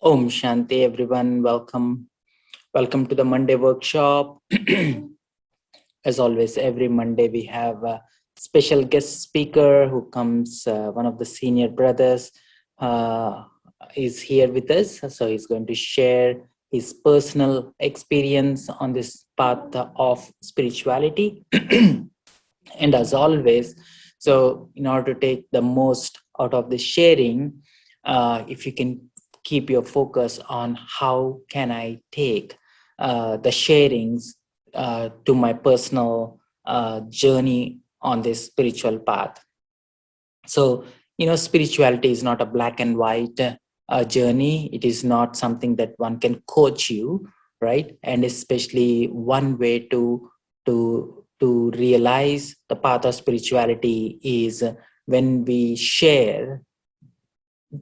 Om Shanti, everyone. Welcome to the Monday workshop. As always, every Monday we have a special guest speaker who comes, one of the senior brothers is here with us. So he's going to share his personal experience on this path of spirituality. And as always, so in order to take the most out of the sharing, if you can keep your focus on how can I take the sharings to my personal journey on this spiritual path. So, spirituality is not a black and white journey. It is not something that one can coach you, right? And especially one way to realize the path of spirituality is when we share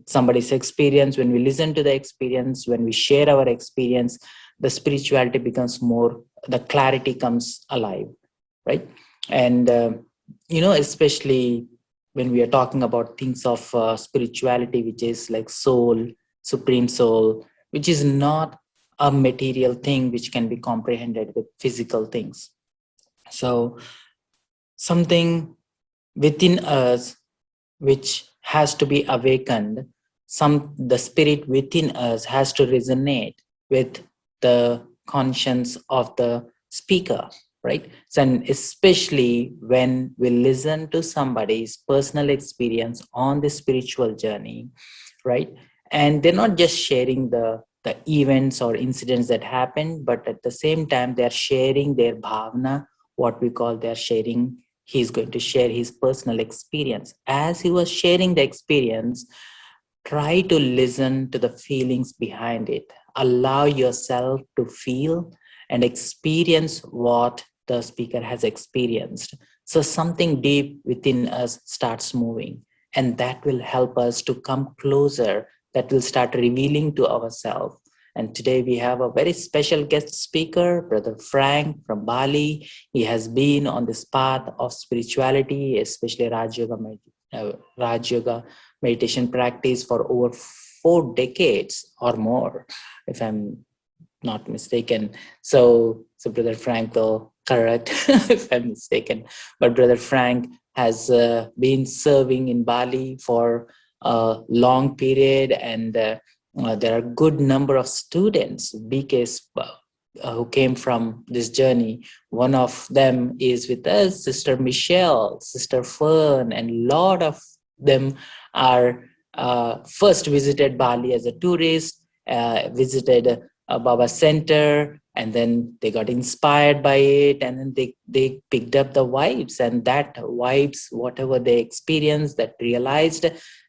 somebody's experience, when we listen to the experience, when we share our experience, the spirituality becomes more, the clarity comes alive, right? And, especially when we are talking about things of spirituality, which is like soul, supreme soul, which is not a material thing which can be comprehended with physical things. So something within us which has to be awakened, the spirit within us has to resonate with the conscience of the speaker, right? So, and especially when we listen to somebody's personal experience on the spiritual journey, right? And they're not just sharing the events or incidents that happen, but at the same time, they're sharing their bhavana, what we call they're sharing. He's going to share his personal experience. As he was sharing the experience, try to listen to the feelings behind it. Allow yourself to feel and experience what the speaker has experienced. So something deep within us starts moving, and that will help us to come closer. That will start revealing to ourselves. And today we have a very special guest speaker, Brother Frank from Bali. He has been on this path of spirituality, especially Rajayoga meditation practice for over 4 decades or more, if I'm not mistaken. So Brother Frank will correct if I'm mistaken. But Brother Frank has been serving in Bali for a long period, and there are a good number of students, BKs, who came from this journey. One of them is with us, Sister Michelle, Sister Fern, and a lot of them are first visited Bali as a tourist, visited Baba Center, and then they got inspired by it, and then they picked up the vibes, and that vibes, whatever they experienced, that realized,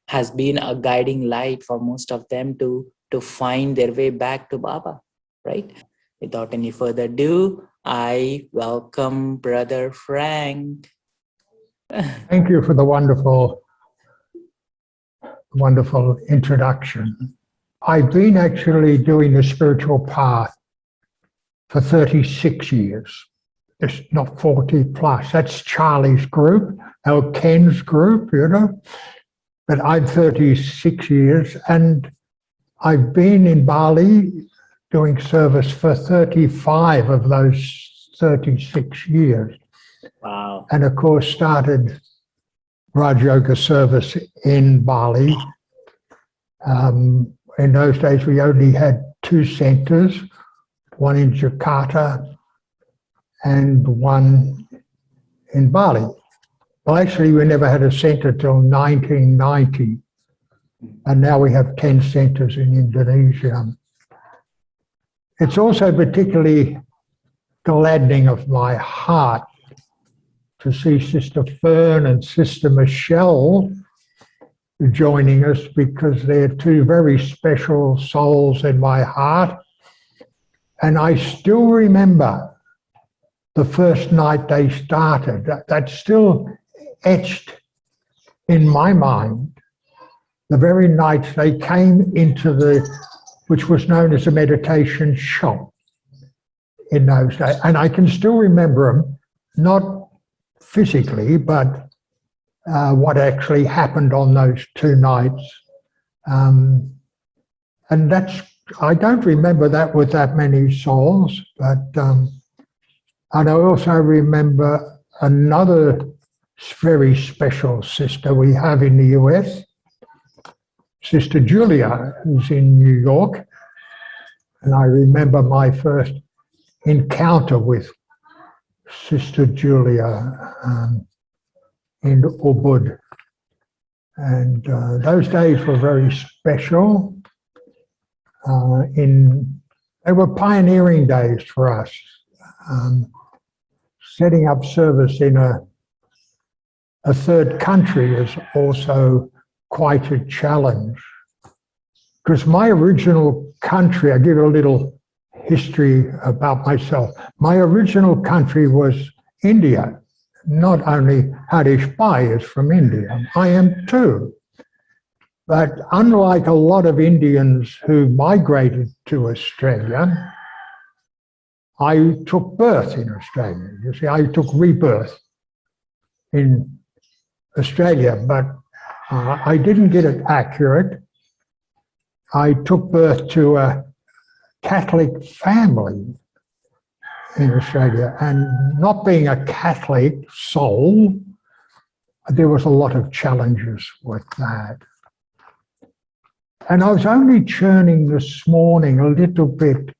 has been a guiding light for most of them to find their way back to Baba, right? Without any further ado, I welcome Brother Frank. Thank you for the wonderful introduction. I've been actually doing the spiritual path for 36 years. It's not 40 plus. That's Charlie's group, or Ken's group, But I'm 36 years, and I've been in Bali doing service for 35 of those 36 years. Wow. And of course started Rajayoga service in Bali. In those days we only had 2 centers, one in Jakarta and one in Bali. Well, actually we never had a center till 1990. And now we have 10 centers in Indonesia. It's also particularly gladdening of my heart to see Sister Fern and Sister Michelle joining us, because they're 2 very special souls in my heart. And I still remember the first night they started. That's still etched in my mind. The very night they came into which was known as a meditation shop in those days. And I can still remember them, not physically, but what actually happened on those 2 nights. And I don't remember that with that many souls, but, and I also remember another very special sister we have in the US, Sister Julia, who's in New York. And I remember my first encounter with Sister Julia in Ubud. And those days were very special. They were pioneering days for us. Setting up service in a third country was also quite a challenge. Because my original country, I give a little history about myself. My original country was India. Not only Harish Pai is from India, I am too. But unlike a lot of Indians who migrated to Australia, I took birth in Australia. You see, I took rebirth in Australia, but I didn't get it accurate. I took birth to a Catholic family in Australia, and not being a Catholic soul, there was a lot of challenges with that. And I was only churning this morning a little bit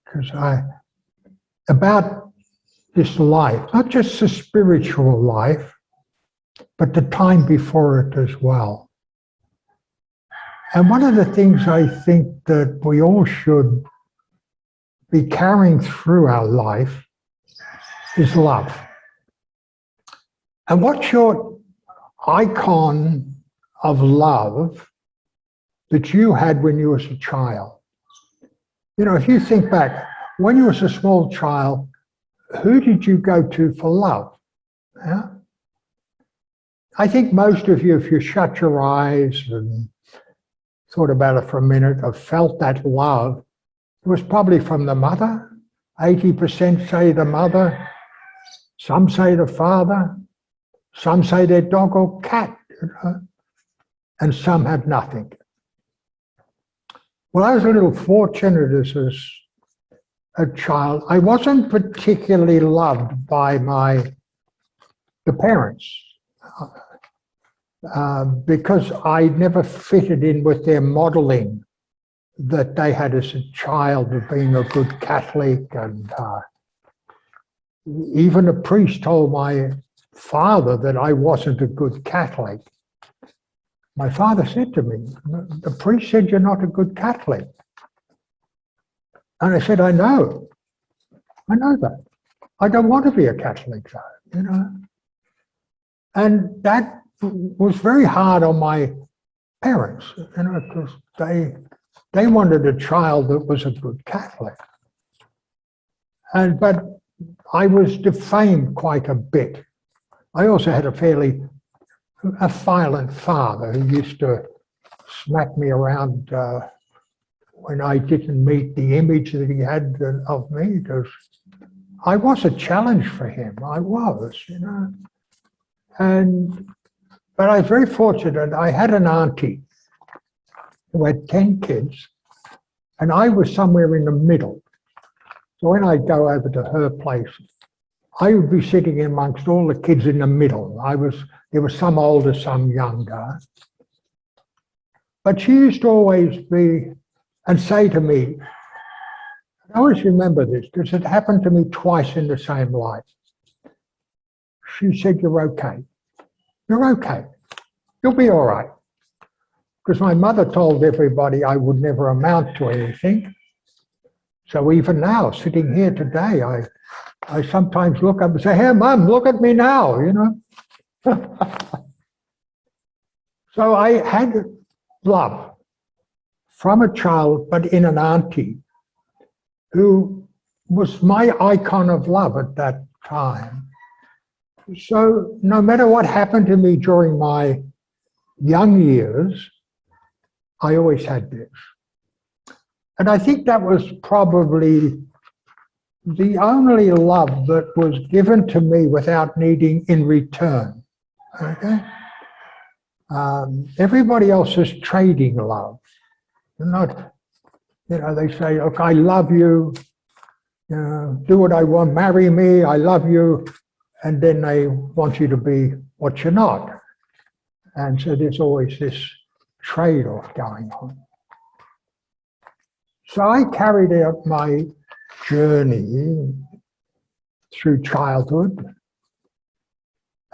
about this life, not just the spiritual life, but the time before it as well. And one of the things I think that we all should be carrying through our life is love. And what's your icon of love that you had when you was a child? You know, if you think back, when you was a small child, who did you go to for love? Yeah? I think most of you, if you shut your eyes and thought about it for a minute, have felt that love, it was probably from the mother. 80% say the mother, some say the father, some say their dog or cat, you know, and some have nothing. Well, I was a little fortunate as a child. I wasn't particularly loved by the parents because I never fitted in with their modeling that they had as a child of being a good Catholic. And even a priest told my father that I wasn't a good Catholic. My father said to me, the priest said you're not a good Catholic. And I said, I know that. I don't want to be a Catholic, though, you know. And that was very hard on my parents, you know, because they wanted a child that was a good Catholic. But I was defamed quite a bit. I also had a violent father who used to smack me around when I didn't meet the image that he had of me, because I was a challenge for him. I was, you know. But I was very fortunate. I had an auntie who had 10 kids, and I was somewhere in the middle. So when I'd go over to her place, I would be sitting amongst all the kids in the middle. There was some older, some younger. But she used to always be and say to me, I always remember this because it happened to me twice in the same life. She said, you're okay. You're okay. You'll be all right. Because my mother told everybody I would never amount to anything. So even now, sitting here today, I sometimes look up and say, hey, Mum, look at me now, you know. So I had love from a child, but in an auntie who was my icon of love at that time. So no matter what happened to me during my young years, I always had this. And I think that was probably the only love that was given to me without needing in return. Okay? Everybody else is trading love. They say, look, I love you, do what I want, marry me, I love you, and then they want you to be what you're not. And so there's always this trade-off going on. So I carried out my journey through childhood,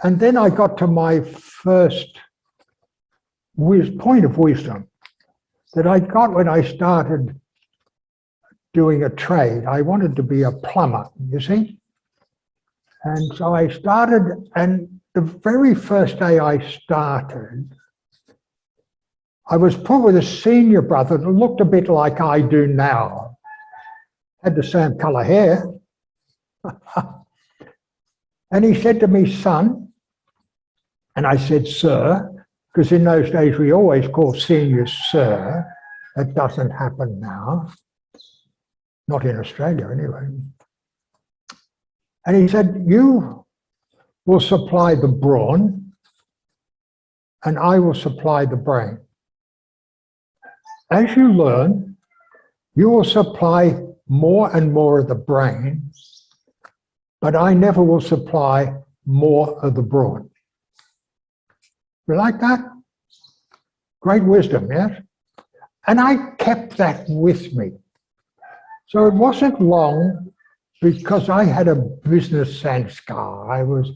and then I got to my first point of wisdom that I got when I started doing a trade. I wanted to be a plumber, you see. And so I started, and the very first day I started, I was put with a senior brother that looked a bit like I do now. Had the same colour hair. And he said to me, son, and I said, sir, because in those days we always called seniors sir. That doesn't happen now. Not in Australia anyway. And he said, you will supply the brawn and I will supply the brain. As you learn, you will supply more and more of the brain, but I never will supply more of the brawn. You like that? Great wisdom, yes? And I kept that with me. So it wasn't long because I had a business sanskar. I was,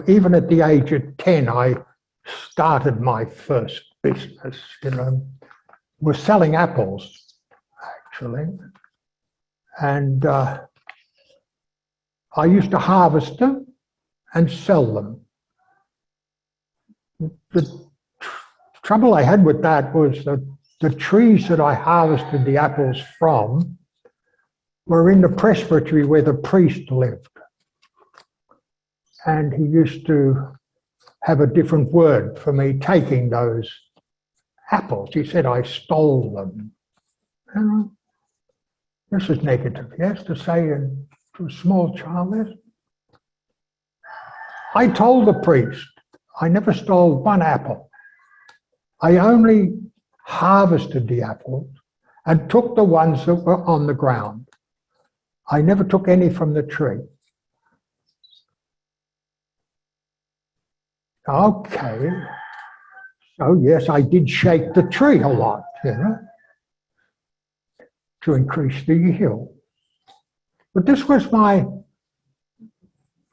even at the age of 10, I started my first business, was selling apples, actually. And I used to harvest them and sell them. The trouble I had with that was that the trees that I harvested the apples from were in the presbytery where the priest lived. And he used to have a different word for me taking those apples. He said I stole them. This is negative, yes, to say to a small child this. I told the priest I never stole one apple. I only harvested the apples and took the ones that were on the ground. I never took any from the tree. Okay. So yes, I did shake the tree a lot, to increase the yield. But this was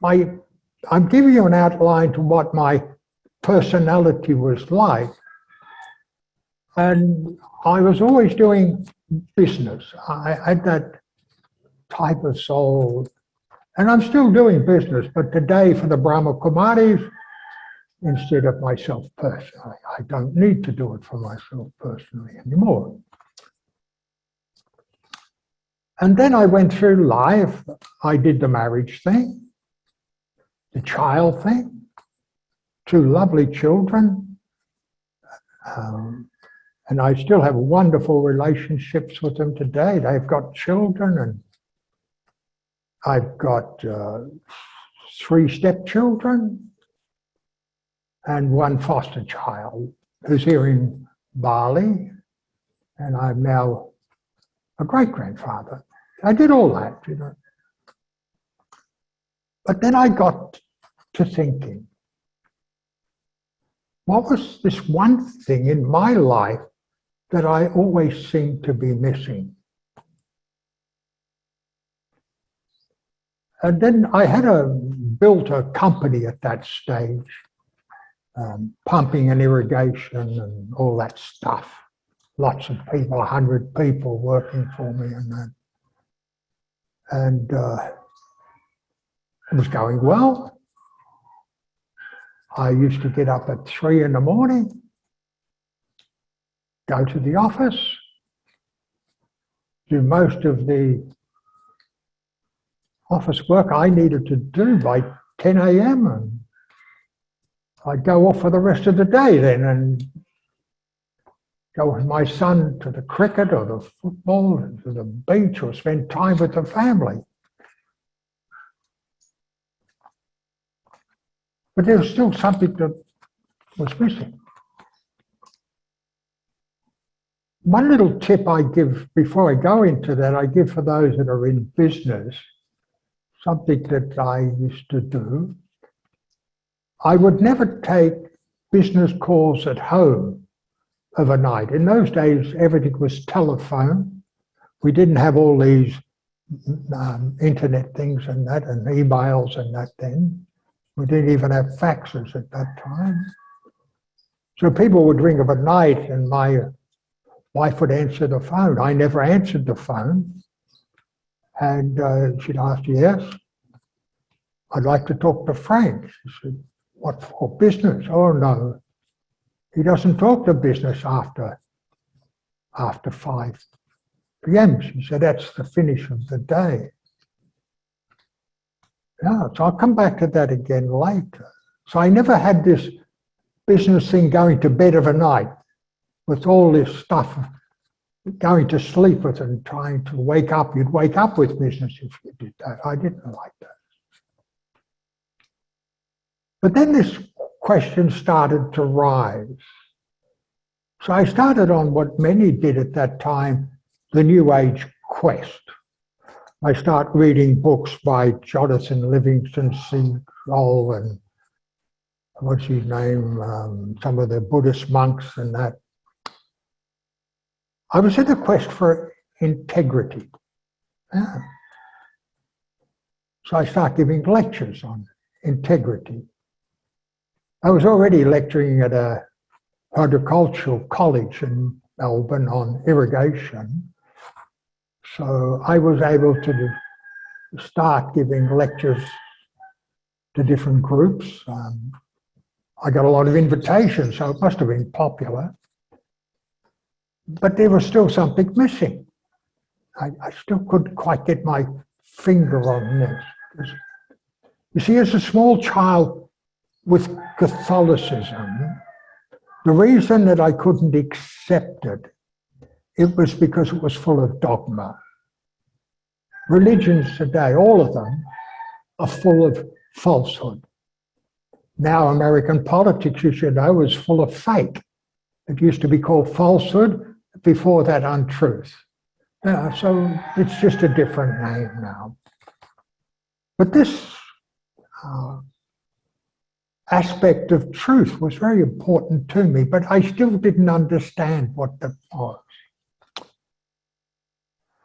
I'm giving you an outline to what my personality was like. And I was always doing business. I had that type of soul. And I'm still doing business, but today for the Brahma Kumaris, instead of myself personally. I don't need to do it for myself personally anymore. And then I went through life. I did the marriage thing, the child thing, 2 lovely children. And I still have wonderful relationships with them today. They've got children, and I've got 3 stepchildren and 1 foster child who's here in Bali. And I'm now a great-grandfather. I did all that, But then I got to thinking, what was this one thing in my life that I always seemed to be missing? And then I had built a company at that stage, pumping and irrigation and all that stuff. Lots of people, 100 people working for me and that. And it was going well. I used to get up at 3 in the morning, go to the office, do most of the office work I needed to do by 10 a.m. and I'd go off for the rest of the day then and go with my son to the cricket or the football, or to the beach, or spend time with the family. But there was still something that was missing. one little tip I give before I go into that, I give for those that are in business, something that I used to do. I would never take business calls at home overnight. In those days, everything was telephone. We didn't have all these internet things and that, and emails and that then. We didn't even have faxes at that time. So people would ring up at night and my wife would answer the phone. I never answered the phone. And she'd ask, yes, I'd like to talk to Frank. She said, what for? Business? Oh, no. He doesn't talk to business after 5 p.m. She said, that's the finish of the day. Yeah, so I'll come back to that again later. So I never had this business thing going to bed of a night with all this stuff, going to sleep with and trying to wake up. You'd wake up with business if you did that. I didn't like that. But then this question started to rise. So I started on what many did at that time, the New Age quest. I start reading books by Jonathan Livingston Seagull and what's his name, some of the Buddhist monks and that. I was in the quest for integrity. Yeah. So I start giving lectures on integrity. I was already lecturing at a horticultural college in Melbourne on irrigation. So I was able to start giving lectures to different groups. I got a lot of invitations, so it must have been popular. But there was still something missing. I still couldn't quite get my finger on this. You see, as a small child with Catholicism, the reason that I couldn't accept it, it was because it was full of dogma. Religions today, all of them, are full of falsehood. Now American politics, you should know, is full of fake. It used to be called falsehood, before that untruth. So it's just a different name now. But this aspect of truth was very important to me, but I still didn't understand what that was.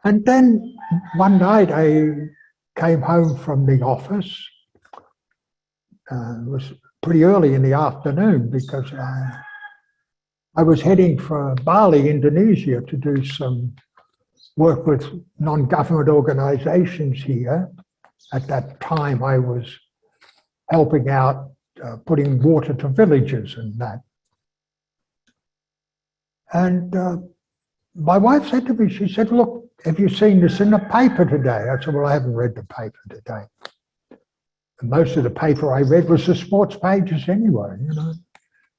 And then one night I came home from the office. It was pretty early in the afternoon because I was heading for Bali, Indonesia, to do some work with non-government organizations here. At that time, I was helping out, putting water to villages and that. And my wife said to me, she said, look, have you seen this in the paper today? I said, well, I haven't read the paper today. And most of the paper I read was the sports pages anyway, you know.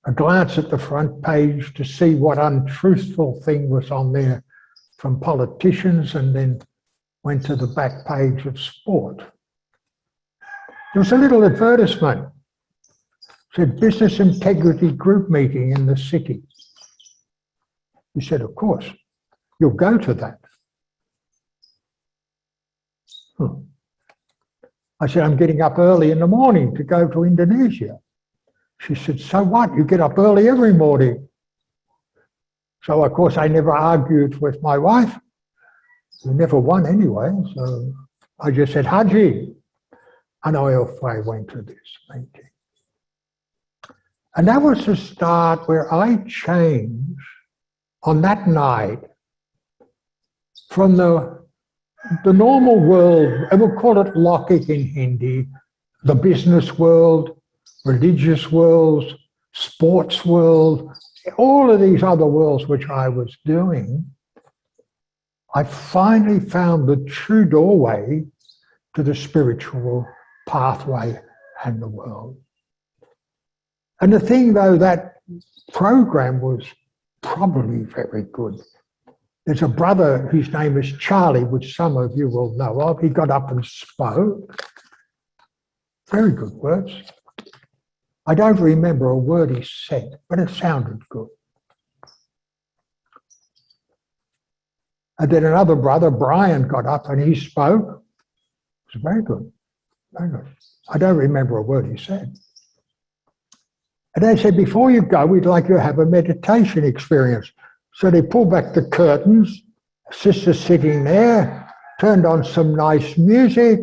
A glance at the front page to see what untruthful thing was on there from politicians, and then went to the back page of sport. There was a little advertisement. It said, Business Integrity Group Meeting in the city. He said, of course, you'll go to that. I said, I'm getting up early in the morning to go to Indonesia. She said, so what? You get up early every morning. So, of course, I never argued with my wife. We never won anyway. So I just said, Haji. And off I went to this meeting. And that was the start where I changed on that night from the normal world, and we'll call it Lokik in Hindi, the business world, religious worlds, sports world, all of these other worlds which I was doing. I finally found the true doorway to the spiritual pathway and the world. And the thing, though, that program was probably very good. There's a brother whose name is Charlie, which some of you will know of. He got up and spoke. Very good words. I don't remember a word he said, but it sounded good. And then another brother, Brian, got up and he spoke. It was very good, very good. I don't remember a word he said. And they said, before you go, we'd like you to have a meditation experience. So they pulled back the curtains, sister sitting there, turned on some nice music,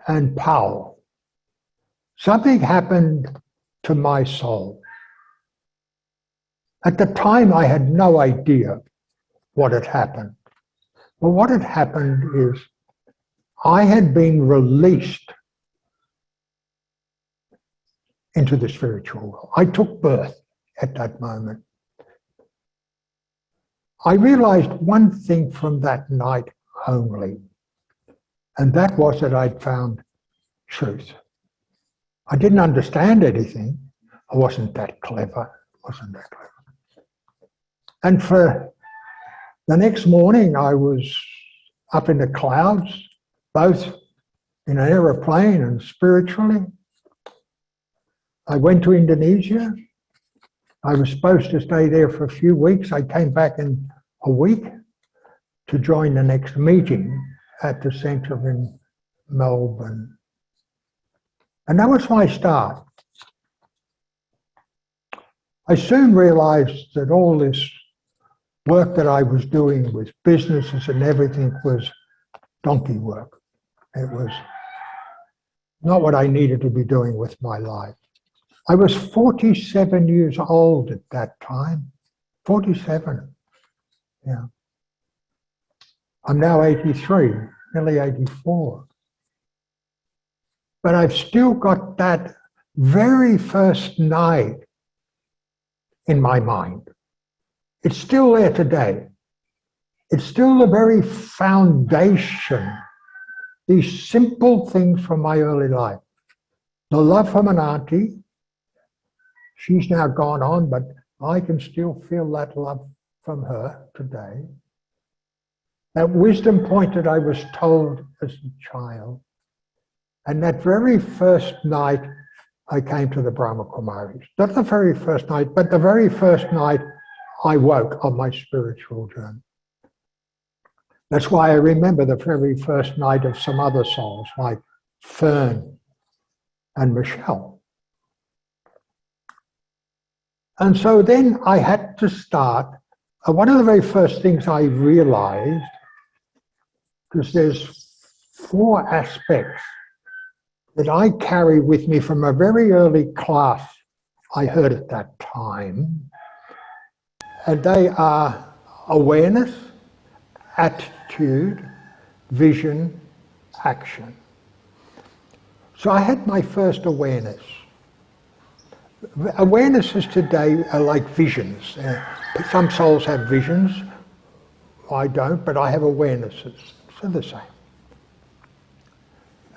and pow. Something happened to my soul. At the time, I had no idea what had happened. Well, what had happened is I had been released into the spiritual world. I took birth at that moment. I realized one thing from that night only, and that was that I'd found truth. I didn't understand anything. I wasn't that clever. And for the next morning, I was up in the clouds, both in an aeroplane and spiritually. I went to Indonesia. I was supposed to stay there for a few weeks. I came back in a week to join the next meeting at the centre in Melbourne. And that was my start. I soon realized that all this work that I was doing with businesses and everything was donkey work. It was not what I needed to be doing with my life. I was 47 years old at that time. 47. Yeah. I'm now 83, nearly 84. But I've still got that very first night in my mind. It's still there today. It's still the very foundation, these simple things from my early life. The love from an auntie. She's now gone on, but I can still feel that love from her today. That wisdom point that I was told as a child. And that very first night I came to the Brahma Kumaris. Not the very first night, but the very first night I woke on my spiritual journey. That's why I remember the very first night of some other souls like Fern and Michelle. And so then I had to start. One of the very first things I realized, because there's 4 aspects that I carry with me from a very early class I heard at that time. And they are awareness, attitude, vision, action. So I had my first awareness. Awarenesses today are like visions. Some souls have visions. I don't, but I have awarenesses. So the same.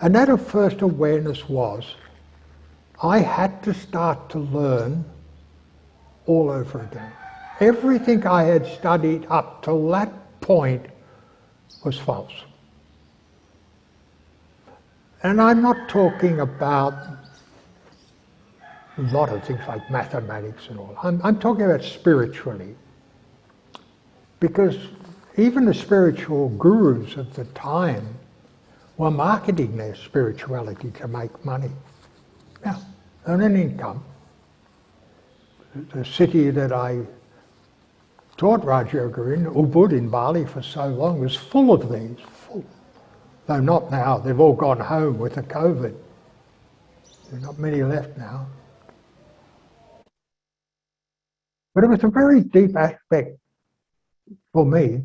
And that first awareness was I had to start to learn all over again. Everything I had studied up till that point was false. And I'm not talking about a lot of things like mathematics and all. I'm talking about spiritually. Because even the spiritual gurus of the time were marketing their spirituality to make money. Yeah, earn an income. The city that I taught Rajayoga in, Ubud in Bali for so long, was full of these. Full. Though not now, they've all gone home with the COVID. There are not many left now. But it was a very deep aspect for me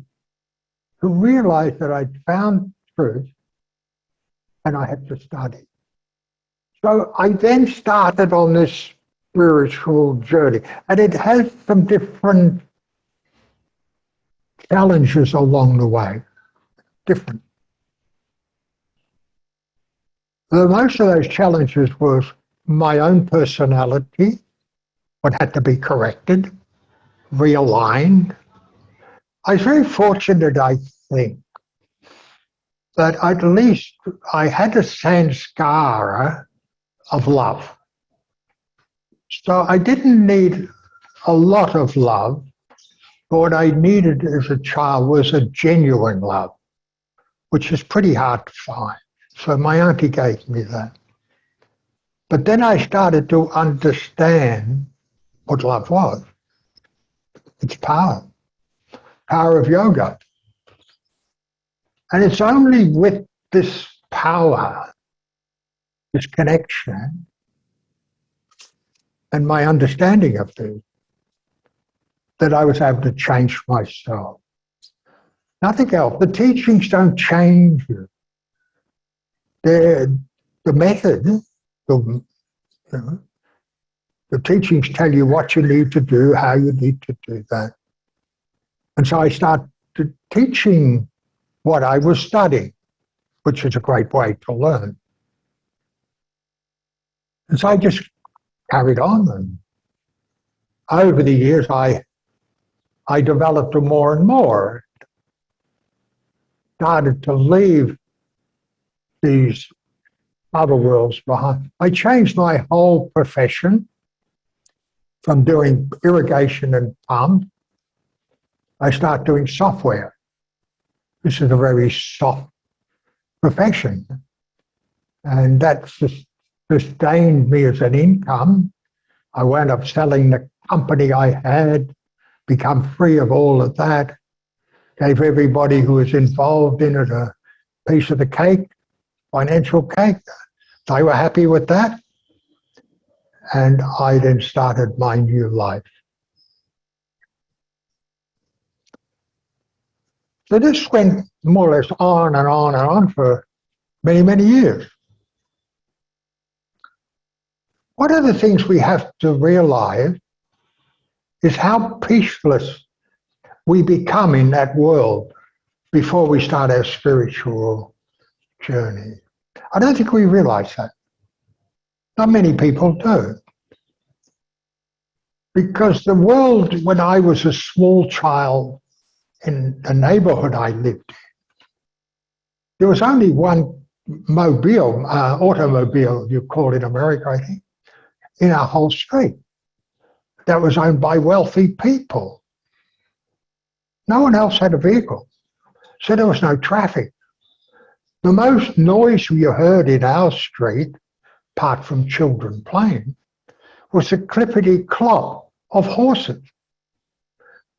to realize that I'd found truth and I had to study. So I then started on this spiritual journey, and it has some different challenges along the way. Different. Most of those challenges was my own personality, what had to be corrected, realigned. I was very fortunate, I think, that at least I had a sanskara of love. So I didn't need a lot of love, But what I needed as a child was a genuine love, which is pretty hard to find. So my auntie gave me that. But then I started to understand what love was. It's power of yoga. And it's only with this power, this connection, and my understanding of this, that I was able to change myself. Nothing else. The teachings don't change you. The method, the teachings tell you what you need to do, how you need to do that. And so I started teaching what I was studying, which is a great way to learn. And so I just carried on. And over the years, I developed more and more. Started to leave these other worlds behind. I changed my whole profession from doing irrigation and pump. I started doing software. This is a very soft profession. And that sustained me as an income. I wound up selling the company I had, become free of all of that, gave everybody who was involved in it a piece of the cake, financial cake. They were happy with that. And I then started my new life. So this went more or less on and on and on for many, many years. One of the things we have to realize is how peaceless we become in that world before we start our spiritual journey. I don't think we realize that. Not many people do. Because the world, when I was a small child in the neighborhood I lived in, there was only one automobile, you call it in America, I think, in our whole street. That was owned by wealthy people. No one else had a vehicle. So there was no traffic. The most noise you heard in our street, apart from children playing, was the clippity-clop of horses.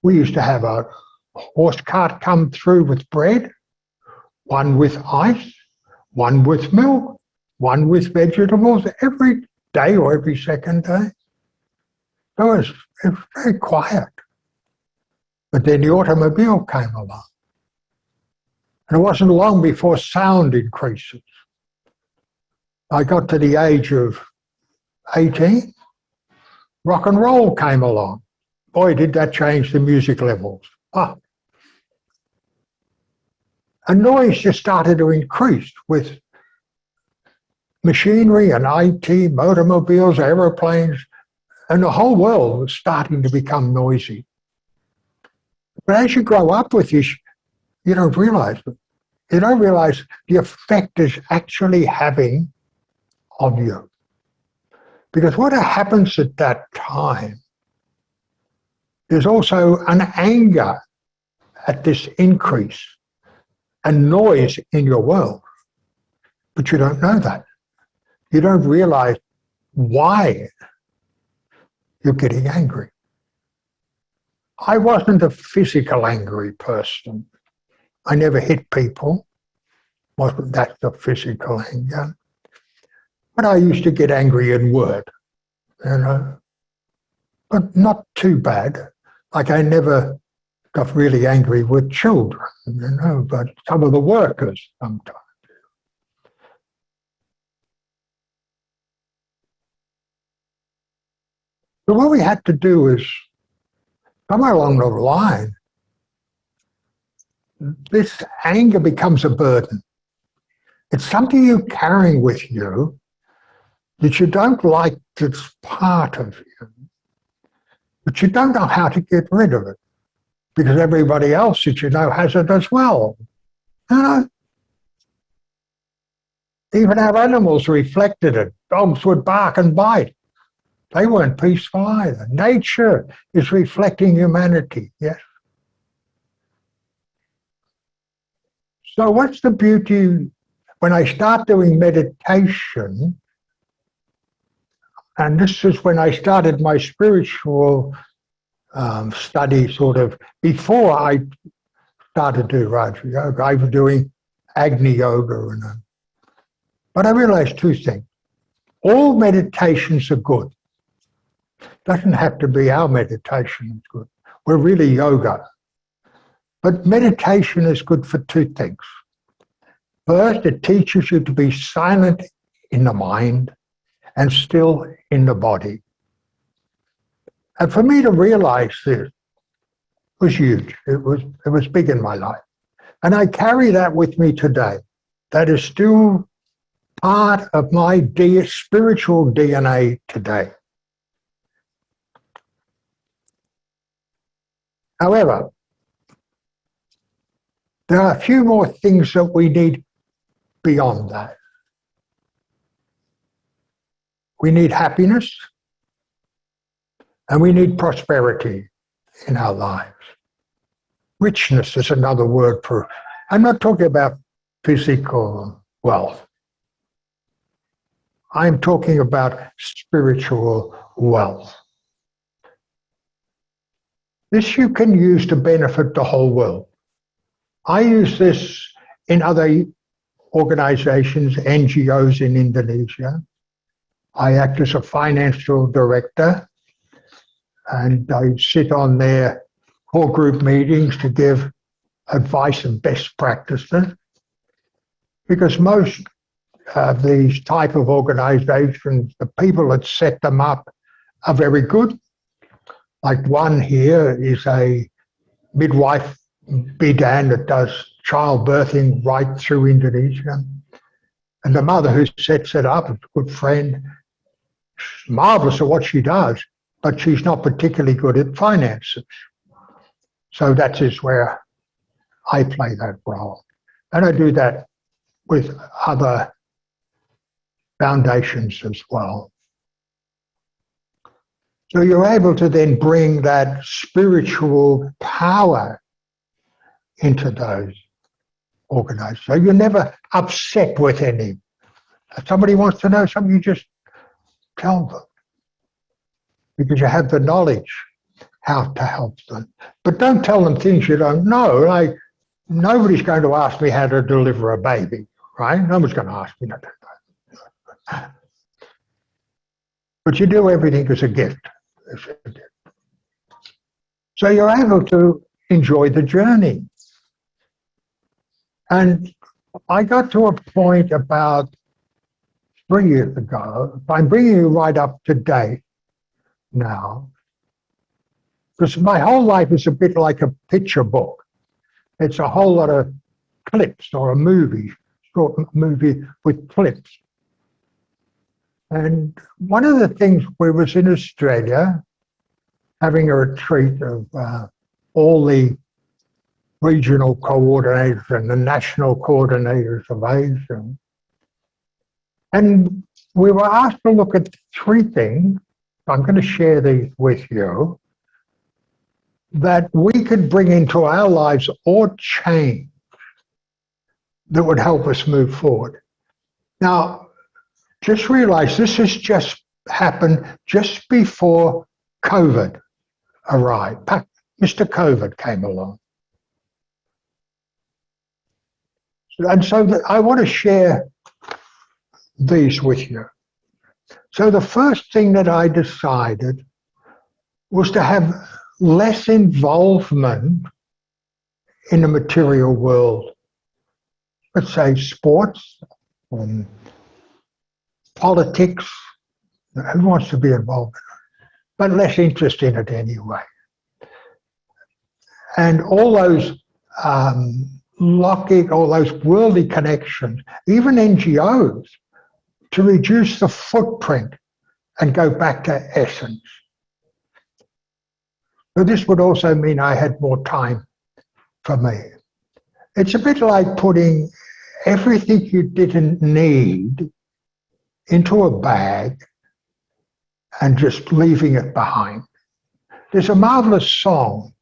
We used to have a horse cart come through with bread, one with ice, one with milk, one with vegetables, every day or every second day. It was very quiet. But then the automobile came along. And it wasn't long before sound increases. I got to the age of 18, rock and roll came along. Boy, did that change the music levels. And noise just started to increase with machinery and IT, automobiles, aeroplanes, and the whole world was starting to become noisy. But as you grow up with this, you don't realize it. You don't realize the effect it's actually having on you. Because what happens at that time, there's also an anger at this increase and noise in your world. But you don't know that. You don't realize why you're getting angry. I wasn't a physical angry person. I never hit people. Wasn't that the physical anger? But I used to get angry in word, but not too bad. Like I never got really angry with children, but some of the workers sometimes. So what we had to do is, somewhere along the line, this anger becomes a burden. It's something you're carrying with you that you don't like that's part of you, but you don't know how to get rid of it because everybody else that you know has it as well. Even our animals reflected it. Dogs would bark and bite. They weren't peaceful either. Nature is reflecting humanity, yes? So what's the beauty when I start doing meditation? And this is when I started my spiritual study, sort of before I started to do Raja Yoga. I was doing Agni Yoga, but I realized two things. All meditations are good. Doesn't have to be our meditation is good. We're really yoga. But meditation is good for two things. First, it teaches you to be silent in the mind and still in the body. And for me to realize this was huge. It was big in my life. And I carry that with me today. That is still part of my spiritual DNA today. However, there are a few more things that we need beyond that. We need happiness and we need prosperity in our lives. Richness is another word for, I'm not talking about physical wealth. I'm talking about spiritual wealth. This you can use to benefit the whole world. I use this in other organizations, NGOs in Indonesia. I act as a financial director and I sit on their core group meetings to give advice and best practices. Because most of these type of organizations, the people that set them up are very good. Like one here is a midwife bidan that does childbirthing right through Indonesia. And the mother who sets it up is a good friend. She's marvelous at what she does, but she's not particularly good at finances. So that is where I play that role. And I do that with other foundations as well. So you're able to then bring that spiritual power into those organizations. So you're never upset with any. If somebody wants to know something, you just tell them. Because you have the knowledge how to help them. But don't tell them things you don't know. Like, nobody's going to ask me how to deliver a baby, right? Nobody's going to ask me to do that. But you do everything as a gift. So you're able to enjoy the journey. And I got to a point about 3 years ago. I'm bringing you right up to date now, because my whole life is a bit like a picture book. It's a whole lot of clips or a movie, short movie with clips. And one of the things, we was in Australia having a retreat of all the regional coordinators and the national coordinators of Asia. And we were asked to look at 3 things. I'm going to share these with you that we could bring into our lives or change that would help us move forward. Now, just realize this has just happened just before COVID arrived. Mr. COVID came along. And so I want to share these with you. So the first thing that I decided was to have less involvement in the material world. Let's say sports, politics. Who wants to be involved in it? But less interest in it anyway. And all those locking, all those worldly connections, even NGOs, to reduce the footprint and go back to essence. So this would also mean I had more time for me. It's a bit like putting everything you didn't need into a bag and just leaving it behind. There's a marvelous song,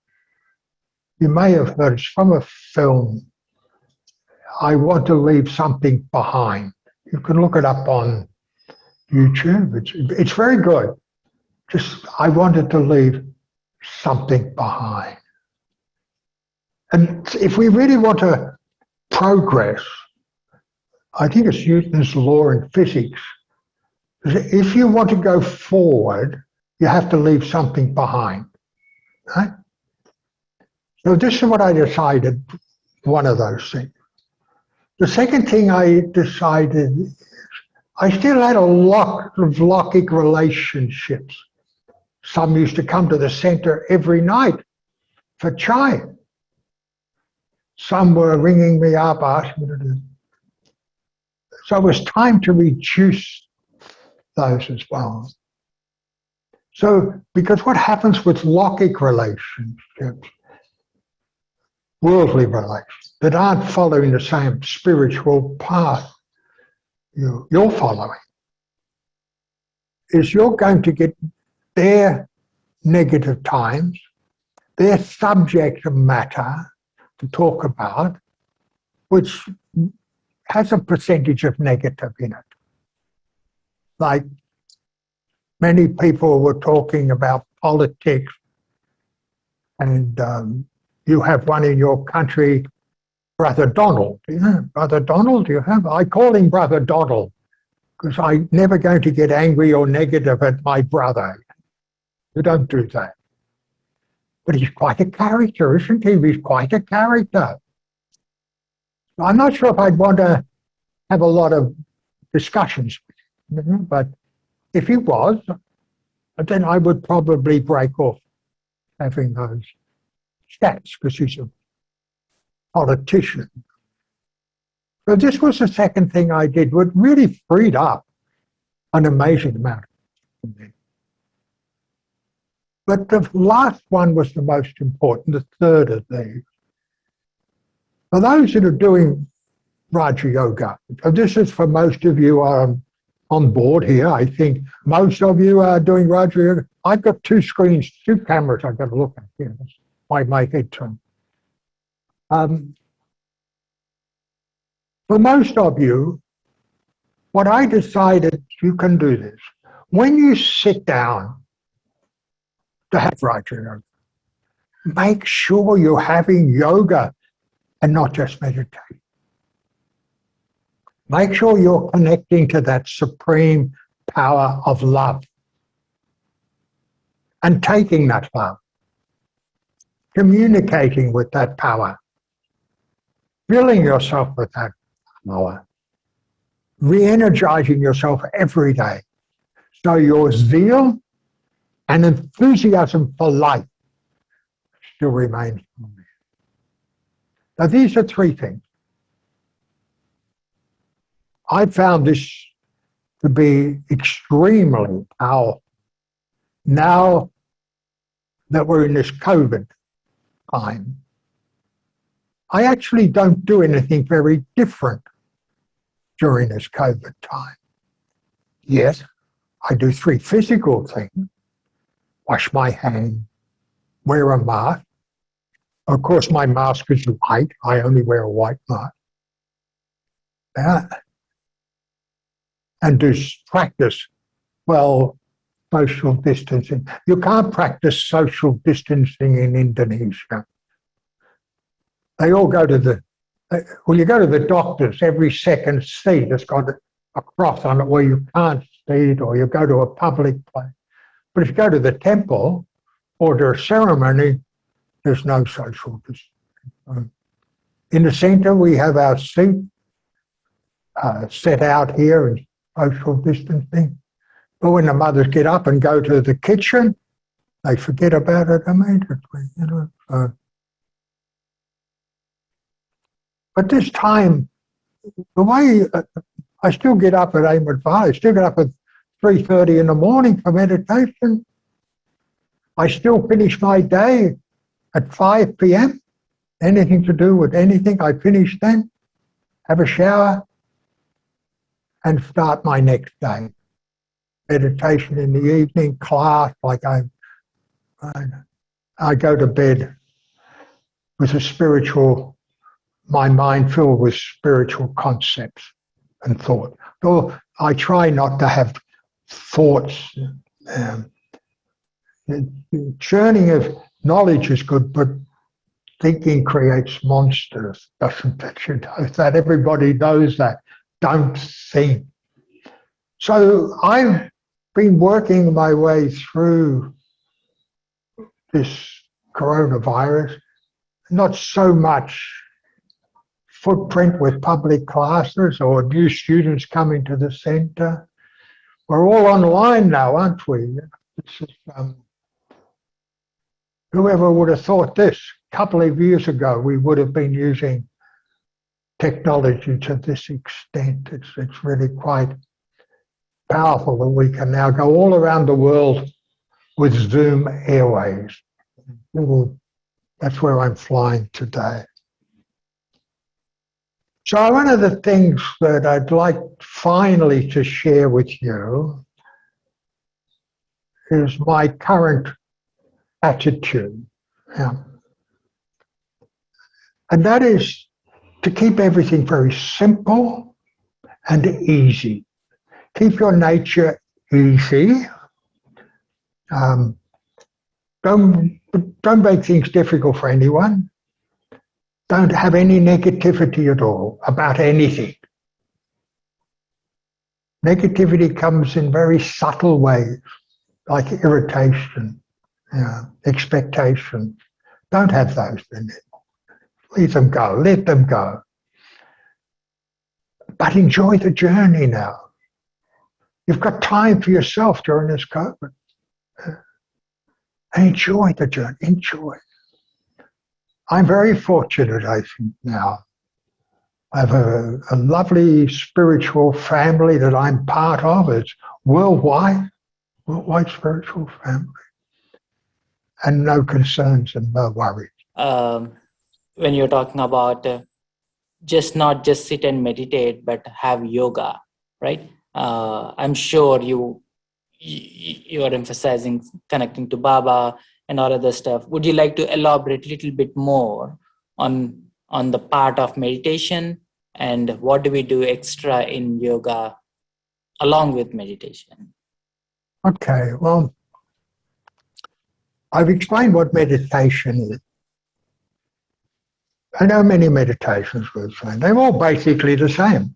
you may have heard, it's from a film. I want to leave something behind. You can look it up on YouTube. It's very good. Just, I wanted to leave something behind. And if we really want to progress, I think it's Newton's law in physics. If you want to go forward, you have to leave something behind. Right? So this is what I decided, one of those things. The second thing I decided is I still had a lot of Lockic relationships. Some used to come to the center every night for chai. Some were ringing me up, asking me to do. So it was time to reduce those as well. So, because what happens with Lockic relationships, worldly relations, that aren't following the same spiritual path you're following, is you're going to get their negative times, their subject matter to talk about, which has a percentage of negative in it. Like many people were talking about politics, and you have one in your country, Brother Donald. Brother Donald, you have? I call him Brother Donald because I'm never going to get angry or negative at my brother. You don't do that. But he's quite a character, isn't he? He's quite a character. I'm not sure if I'd want to have a lot of discussions with him, but if he was, then I would probably break off having those chats because he's a politician. So this was the second thing I did, what really freed up an amazing amount of me. But the last one was the most important, the third of these. For those that are doing Raja Yoga, this is for most of you on board here. I think most of you are doing Raja Yoga. I've got two screens, two cameras I've got to look at here. This might make it turn. For most of you, what I decided, you can do this. When you sit down to have Raja Yoga, make sure you're having yoga and not just meditate. Make sure you're connecting to that supreme power of love and taking that love, communicating with that power, filling yourself with that power, re-energizing yourself every day so your zeal and enthusiasm for life still remains. Now, these are three things. I found this to be extremely powerful now that we're in this COVID time. I actually don't do anything very different during this COVID time. Yes, I do three physical things. Wash my hands, wear a mask. Of course, my mask is white. I only wear a white mask. And do practice, well, social distancing. You can't practice social distancing in Indonesia. They all go to you go to the doctors, every second seat has got a cross on it where you can't sit, or you go to a public place. But if you go to the temple or to a ceremony, there's no social distancing. In the center, we have our seat set out here in social distancing. But when the mothers get up and go to the kitchen, they forget about it immediately, But this time, the way I still get up at Ahmad Valley, I still get up at 3:30 in the morning for meditation. I still finish my day at 5 p.m. Anything to do with anything, I finish then, have a shower, and start my next day. Meditation in the evening, class, like I go to bed with a spiritual my mind filled with spiritual concepts and thought. Though I try not to have thoughts. The churning of knowledge is good, but thinking creates monsters, doesn't it? You know that. Everybody knows that. Don't think. So I've been working my way through this coronavirus, not so much footprint with public classes or new students coming to the centre. We're all online now, aren't we? It's just, whoever would have thought this? A couple of years ago, we would have been using technology to this extent. It's really quite powerful that we can now go all around the world with Zoom Airways. That's where I'm flying today. So one of the things that I'd like finally to share with you is my current attitude. Yeah. And that is to keep everything very simple and easy. Keep your nature easy. Don't make things difficult for anyone. Don't have any negativity at all about anything. Negativity comes in very subtle ways, like irritation, expectation. Don't have those in it. Leave them go. Let them go. But enjoy the journey now. You've got time for yourself during this COVID. Enjoy the journey. Enjoy. I'm very fortunate, I think, now. I have a lovely spiritual family that I'm part of. It's worldwide spiritual family. And no concerns and no worries. When you're talking about not just sit and meditate, but have yoga, right? I'm sure you are emphasizing connecting to Baba and all other stuff. Would you like to elaborate a little bit more on the part of meditation and what do we do extra in yoga along with meditation? Okay, well, I've explained what meditation is. I know many meditations were the same. They're all basically the same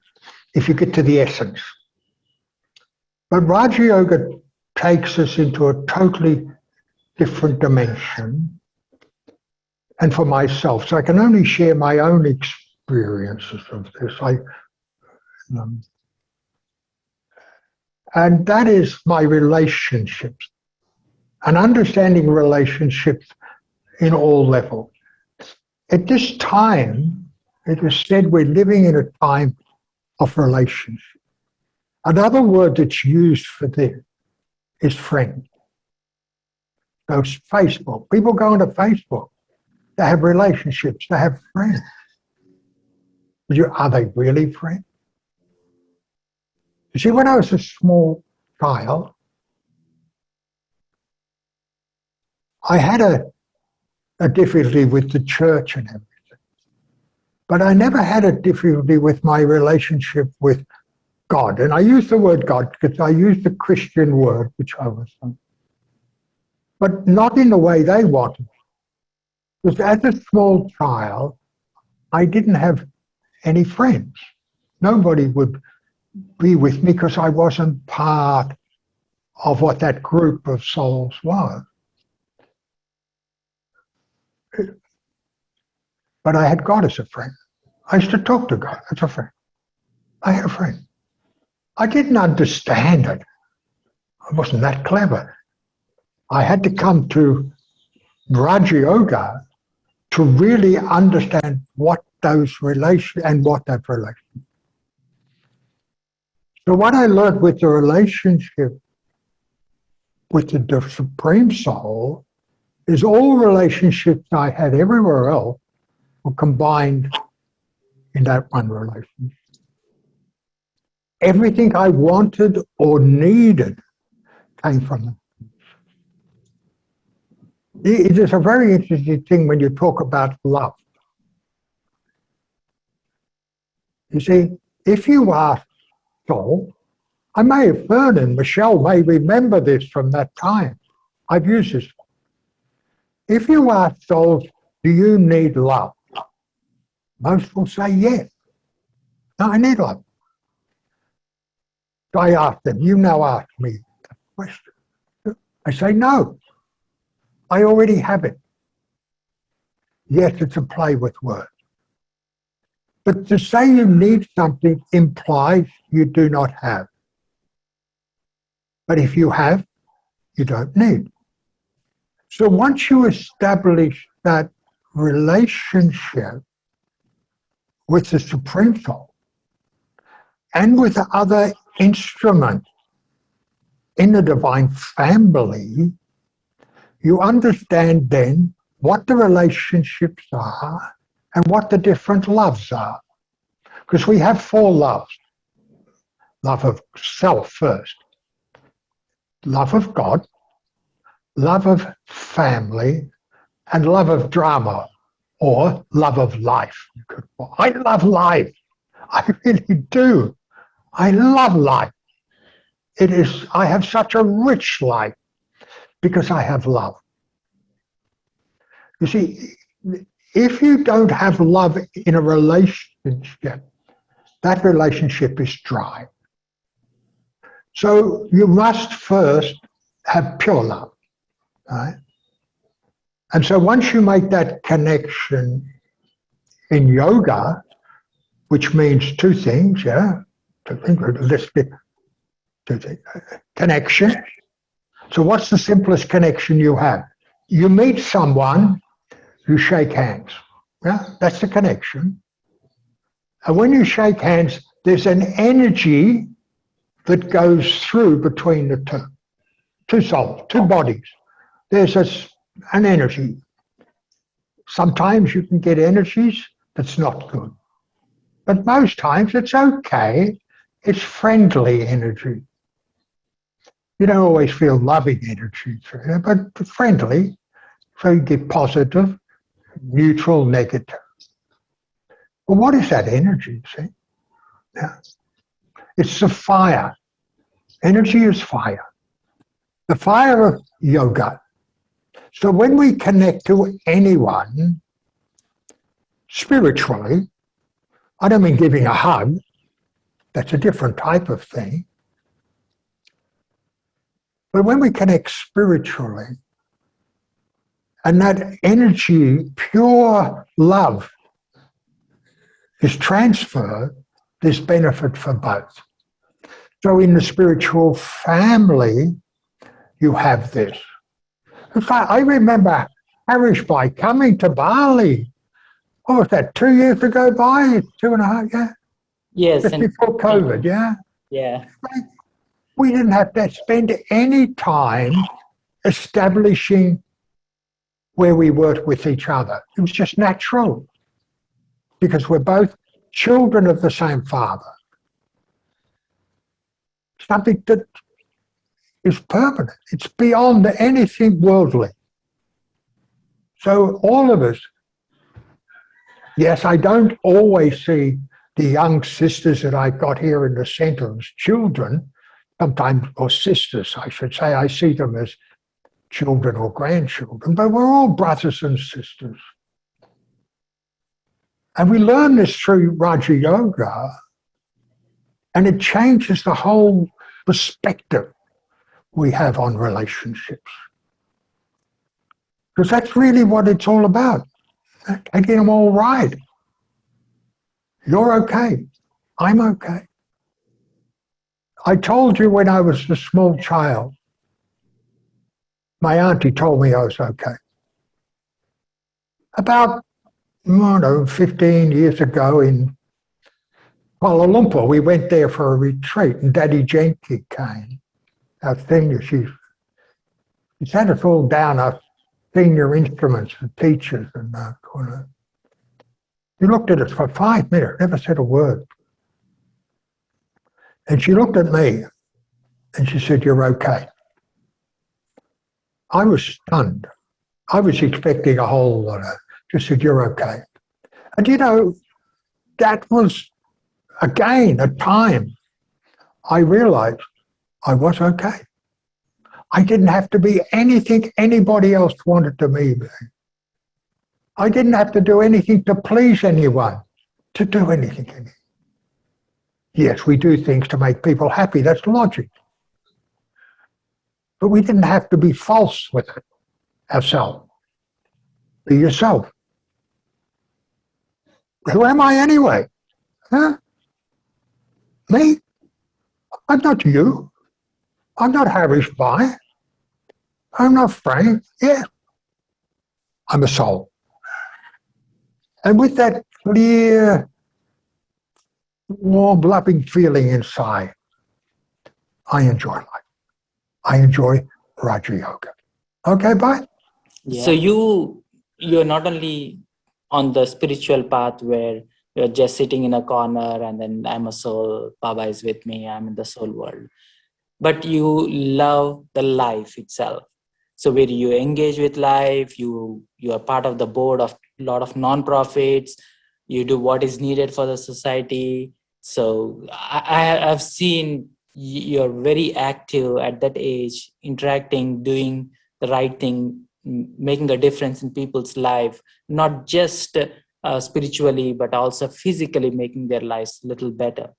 if you get to the essence. But Raja Yoga takes us into a totally different dimension. And for myself, so I can only share my own experiences of this. And that is my relationships, and understanding relationships in all levels. At this time, it is said we're living in a time of relationship. Another word that's used for this is friend. So it's Facebook. People go into Facebook. They have relationships. They have friends. Are they really friends? You see, when I was a small child, I had a difficulty with the church and everything. But I never had a difficulty with my relationship with God. And I use the word God because I use the Christian word, which I was on. But not in the way they wanted. Because as a small child, I didn't have any friends. Nobody would be with me because I wasn't part of what that group of souls was. But I had God as a friend. I used to talk to God as a friend. I had a friend. I didn't understand it. I wasn't that clever. I had to come to Raja Yoga to really understand what those relations and what that relation. So what I learned with the relationship with the Supreme Soul is all relationships I had everywhere else were combined in that one relationship. Everything I wanted or needed came from them. It is a very interesting thing when you talk about love. You see, if you ask soul, I may have heard, and Michelle may remember this from that time. I've used this. If you ask souls, do you need love? Most will say yes. No, I need love. So I ask them, you now ask me the question. I say, no, I already have it. Yes, it's a play with words. But to say you need something implies you do not have. But if you have, you don't need. So once you establish that relationship with the Supreme Soul and with the other instruments in the divine family, you understand then what the relationships are and what the different loves are. Because we have 4 loves. Love of self first, love of God, love of family, and love of drama, or love of life. I love life. I really do. I love life. I have such a rich life because I have love. You see, if you don't have love in a relationship, that relationship is dry. So you must first have pure love, right? And so once you make that connection in yoga, which means 2 things, yeah, 2 things, let's get 2 things. Connection. So what's the simplest connection you have? You meet someone, you shake hands. Yeah, that's the connection. And when you shake hands, there's an energy that goes through between the two souls, 2 bodies. There's an energy. Sometimes you can get energies that's not good. But most times it's okay. It's friendly energy. You don't always feel loving energy, but friendly. So you get positive, neutral, negative. Well, what is that energy, see? Yeah. It's the fire. Energy is fire. The fire of yoga. So when we connect to anyone spiritually, I don't mean giving a hug. That's a different type of thing. But when we connect spiritually, and that energy, pure love, is transferred, there's benefit for both. So in the spiritual family, you have this. In fact, I remember Harsha coming to Bali. What was that, 2 years ago, 2.5, yeah? Yes. Just before COVID, yeah? Yeah. We didn't have to spend any time establishing where we worked with each other. It was just natural because we're both children of the same father. Something that is permanent. It's beyond anything worldly. So all of us, yes, I don't always see the young sisters that I got here in the center as children, sometimes, or sisters, I should say. I see them as children or grandchildren, but we're all brothers and sisters. And we learn this through Rajayoga, and it changes the whole perspective we have on relationships. Because that's really what it's all about. Getting them all right. You're okay. I'm okay. I told you when I was a small child, my auntie told me I was okay. About, 15 years ago in Kuala Lumpur, we went there for a retreat, and Daddy Jenki came, our senior. She's had us all down, our senior instruments and teachers. And she looked at us for 5 minutes, never said a word. And she looked at me and she said, "You're okay." I was stunned. I was expecting a whole lot of, just said, "You're okay." And that was again, at time, I realized I was okay. I didn't have to be anything anybody else wanted to me be. I didn't have to do anything to please anyone, to do anything. Yes, we do things to make people happy. That's logic. But we didn't have to be false with it ourselves. Be yourself. Who am I anyway? Huh? Me? I'm not you. I'm not Harish Bai. I'm not Frank. Yeah. I'm a soul. And with that clear, warm, loving feeling inside, I enjoy life. I enjoy Raja Yoga. Okay, bye. Yeah. So you're not only on the spiritual path where you're just sitting in a corner and then I'm a soul, Baba is with me, I'm in the soul world, but you love the life itself. So where you engage with life, you are part of the board of a lot of non-profits, you do what is needed for the society. So I've seen you're very active at that age, interacting, doing the right thing, making a difference in people's life, not just spiritually, but also physically making their lives a little better.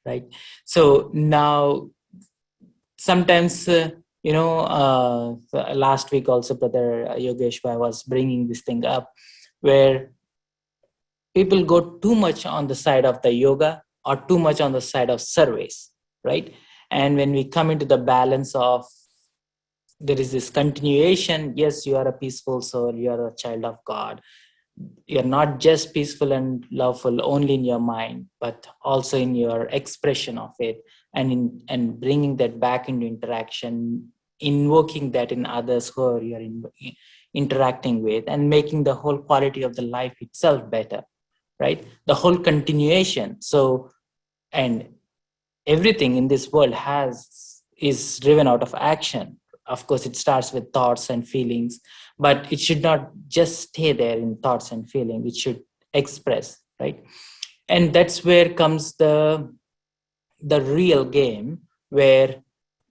Right. So now, sometimes, last week also, Brother Yogesh Bhai was bringing this thing up, where people go too much on the side of the yoga or too much on the side of service, right? And when we come into the balance of, there is this continuation, yes, you are a peaceful soul, you are a child of God. You're not just peaceful and loveful only in your mind, but also in your expression of it, and bringing that back into interaction, invoking that in others who you're interacting with, and making the whole quality of the life itself better, right? The whole continuation. So, and everything in this world is driven out of action. Of course, it starts with thoughts and feelings, but it should not just stay there in thoughts and feelings. It should express, right? And that's where comes the real game, where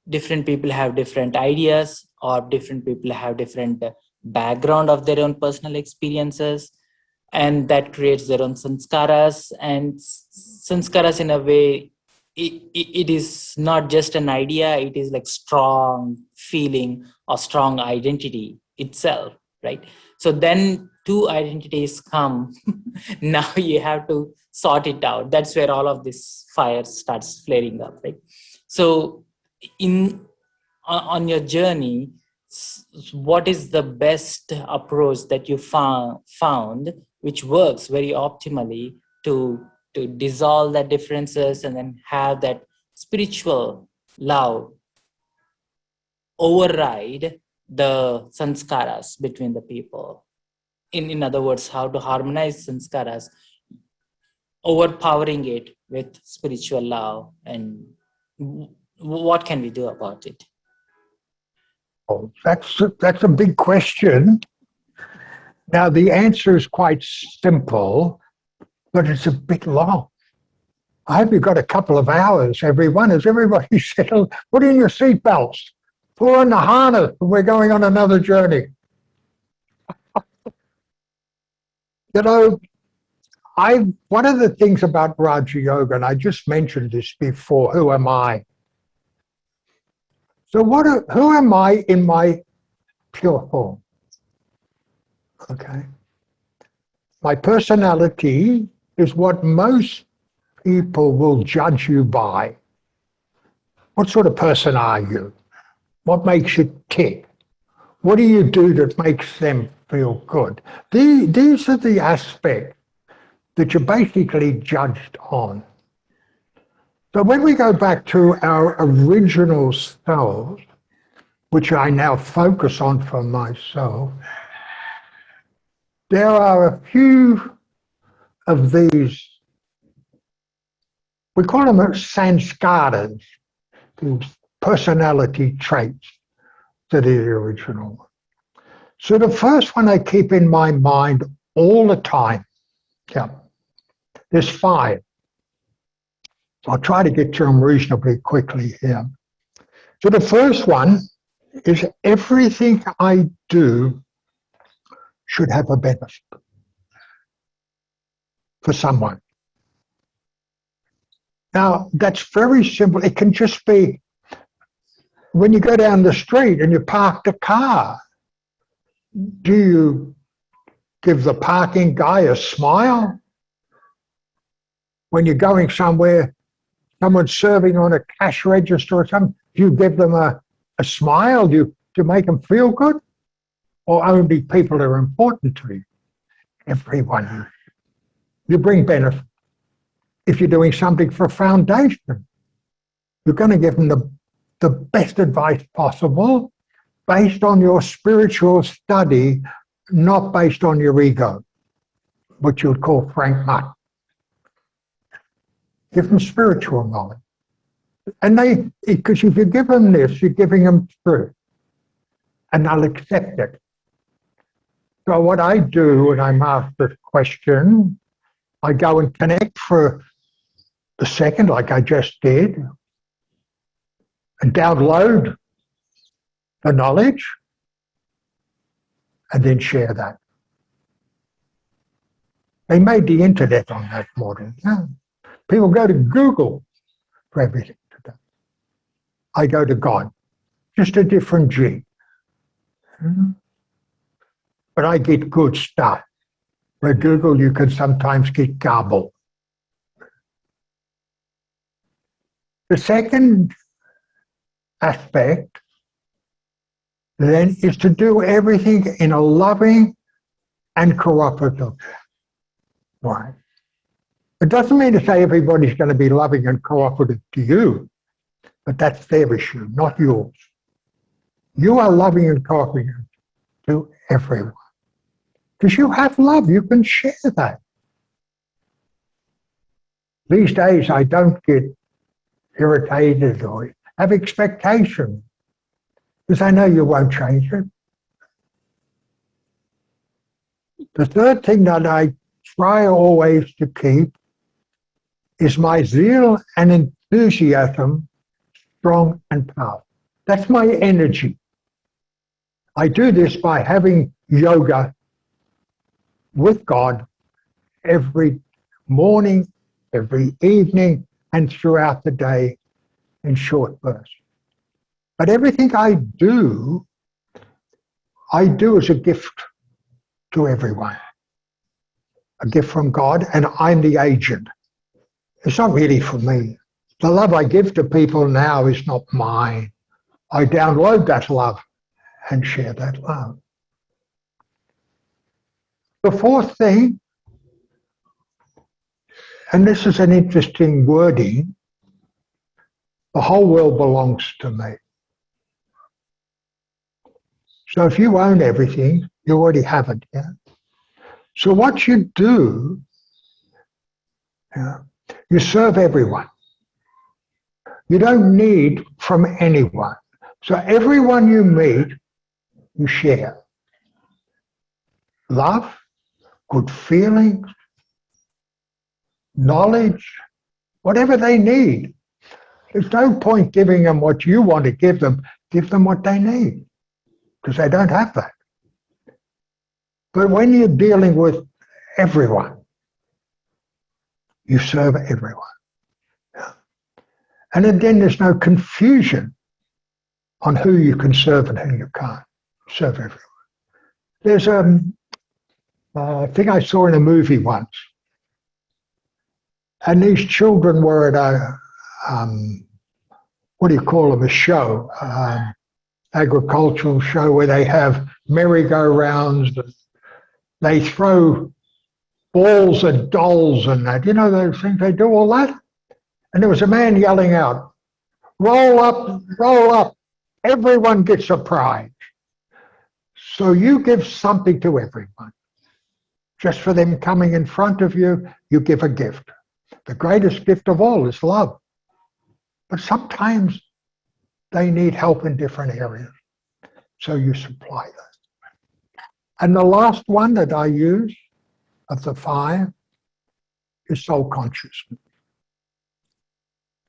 different people have different ideas, or different people have different background of their own personal experiences, and that creates their own sanskaras. And sanskaras, in a way, it is not just an idea, it is like strong feeling or strong identity itself, right? So then two identities come. Now you have to sort it out. That's where all of this fire starts flaring up, right? So on your journey, what is the best approach that you found which works very optimally to dissolve the differences and then have that spiritual love override the sanskaras between the people? In other words, how to harmonize sanskaras, overpowering it with spiritual love, and what can we do about it? Oh, that's a big question. Now, the answer is quite simple, but it's a bit long. I hope you've got a couple of hours, everyone. As everybody settled, put in your seatbelts, pull on the harness, we're going on another journey. One of the things about Raja Yoga, and I just mentioned this before, who am I? So who am I in my pure form? Okay. My personality is what most people will judge you by. What sort of person are you? What makes you tick? What do you do that makes them feel good? These are the aspects that you're basically judged on. So when we go back to our original selves, which I now focus on for myself, there are a few of these, we call them sanskaras, these personality traits that are the original. So the first one I keep in my mind all the time, there's 5. I'll try to get to them reasonably quickly here. So the first one is everything I do should have a benefit for someone. Now, that's very simple. It can just be when you go down the street and you park the car, do you give the parking guy a smile? When you're going somewhere, someone's serving on a cash register or something, do you give them a smile? Do you make them feel good? Or only people that are important to you? Everyone. You bring benefit. If you're doing something for a foundation, you're going to give them the best advice possible based on your spiritual study, not based on your ego, which you would call Frank Mutt. Give them spiritual knowledge. And because if you give them this, you're giving them truth. And they'll accept it. So what I do when I'm asked this question, I go and connect for a second, like I just did, and download the knowledge, and then share that. They made the internet on that model. Yeah. People go to Google for everything today. I go to God, just a different G. But I get good stuff. Where Google, you can sometimes get garble. The second aspect then is to do everything in a loving and cooperative way. It doesn't mean to say everybody's going to be loving and cooperative to you, but that's their issue, not yours. You are loving and cooperative to everyone. Because you have love, you can share that. These days, I don't get irritated or have expectations because I know you won't change it. The third thing that I try always to keep is my zeal and enthusiasm strong and powerful. That's my energy. I do this by having yoga with God every morning, every evening, and throughout the day in short bursts. But everything I do as a gift to everyone. A gift from God, and I'm the agent. It's not really for me. The love I give to people now is not mine. I download that love and share that love. The fourth thing, and this is an interesting wording, the whole world belongs to me. So if you own everything, you already have it. Yeah? So what you do, you serve everyone. You don't need from anyone. So everyone you meet, you share. Love, good feelings, knowledge, whatever they need. There's no point giving them what you want to give them what they need, because they don't have that. But when you're dealing with everyone, you serve everyone. And then there's no confusion on who you can serve and who you can't serve everyone. There's a thing I saw in a movie once. And these children were at a, what do you call them, a show, agricultural show where they have merry-go-rounds. They throw balls at dolls and that. You know those things, they do all that? And there was a man yelling out, roll up, roll up. Everyone gets a prize. So you give something to everyone. Just for them coming in front of you, you give a gift. The greatest gift of all is love. But sometimes they need help in different areas. So you supply that. And the last one that I use of the 5 is soul consciousness.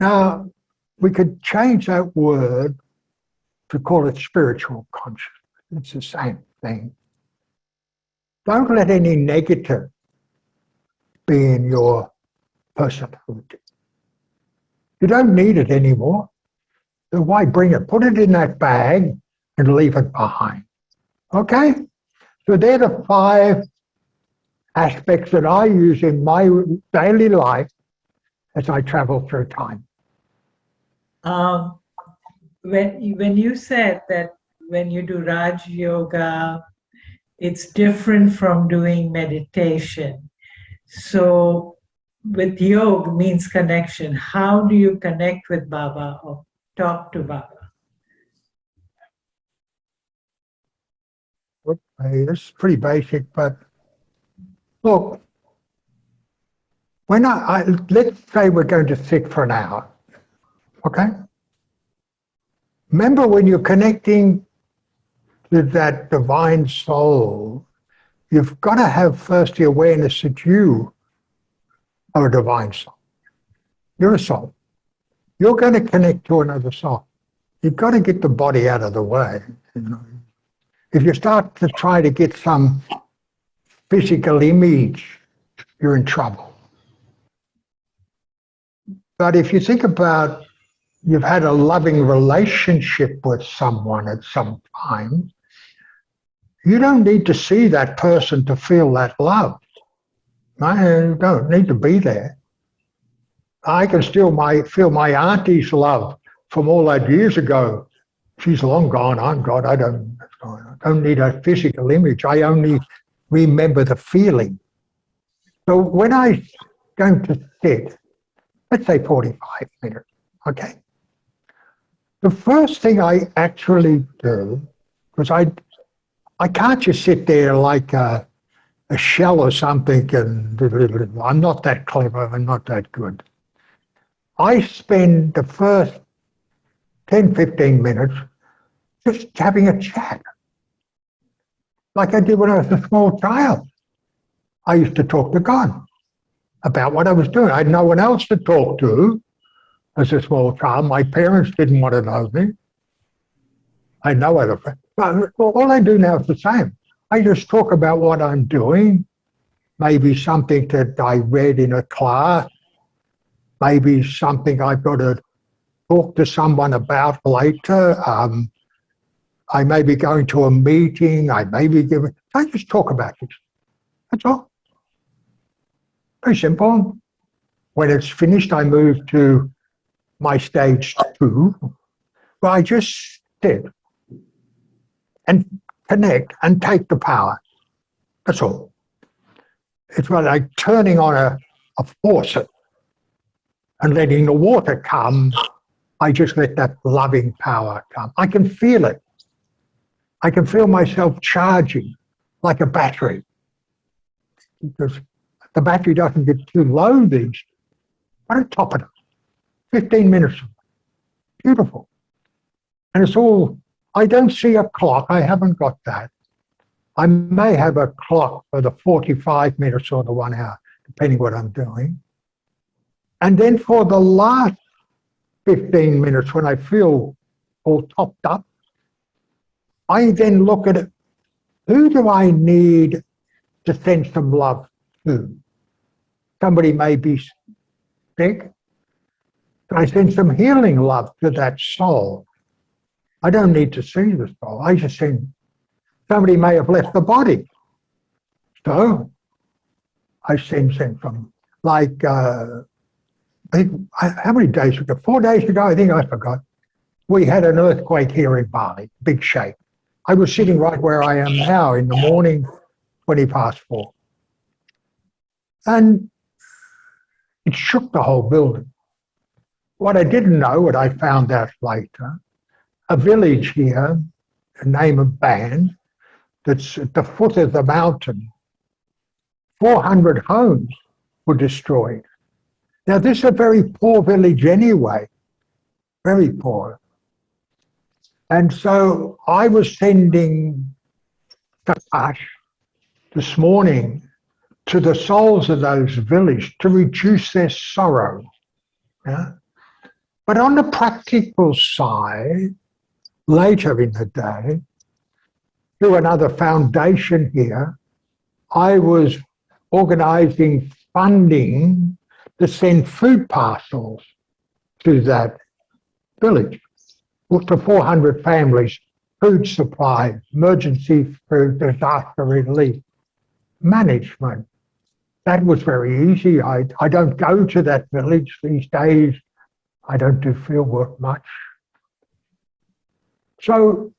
Now, we could change that word to call it spiritual consciousness. It's the same thing. Don't let any negative be in your personality. You don't need it anymore. So why bring it? Put it in that bag and leave it behind. Okay? So they're the 5 aspects that I use in my daily life as I travel through time. When you said that when you do Raj Yoga, it's different from doing meditation. So with yoga means connection. How do you connect with Baba or talk to Baba? Okay, this is pretty basic, but look, when let's say we're going to sit for an hour, okay? Remember, when you're connecting to that divine soul, you've got to have first the awareness that you are a divine soul. You're a soul. You're going to connect to another soul. You've got to get the body out of the way. You know? If you start to try to get some physical image, you're in trouble. But if you think about you've had a loving relationship with someone at some time, you don't need to see that person to feel that love. I don't need to be there. I can still feel my auntie's love from all that years ago. She's long gone, I'm gone. I don't need a physical image. I only remember the feeling. So when I'm going to sit, let's say 45 minutes, okay? The first thing I actually do, because I can't just sit there like a shell or something and I'm not that clever, I'm not that good. I spend the first 10, 15 minutes just having a chat. Like I did when I was a small child. I used to talk to God about what I was doing. I had no one else to talk to as a small child. My parents didn't want to know me. I had no other friends. But all I do now is the same. I just talk about what I'm doing, maybe something that I read in a class, maybe something I've got to talk to someone about later. I may be going to a meeting. I just talk about this. That's all. Very simple. When it's finished, I move to my stage 2, where I just sit and connect and take the power. That's all. It's like turning on a faucet and letting the water come. I just let that loving power come. I can feel it. I can feel myself charging like a battery. Because the battery doesn't get too low these days. Right on top of it. 15 minutes. Beautiful. And it's all, I don't see a clock. I haven't got that. I may have a clock for the 45 minutes or the 1 hour, depending what I'm doing. And then for the last 15 minutes, when I feel all topped up, I then look at it. Who do I need to send some love to? Somebody may be sick. I send some healing love to that soul. I don't need to see the soul. I just send, somebody may have left the body. So I send some, like, how many days ago? 4 days ago, I think I forgot. We had an earthquake here in Bali, big shake. I was sitting right where I am now in the morning, 4:20. And it shook the whole building. What I didn't know, what I found out later, a village here, the name of Band, that's at the foot of the mountain, 400 homes were destroyed. Now, this is a very poor village anyway, very poor. And so I was sending Prakash this morning to the souls of those villages to reduce their sorrow. Yeah? But on the practical side, later in the day, through another foundation here, I was organizing funding to send food parcels to that village, up to 400 families, food supply, emergency food, disaster relief, management. That was very easy. I don't go to that village these days. I don't do field work much. So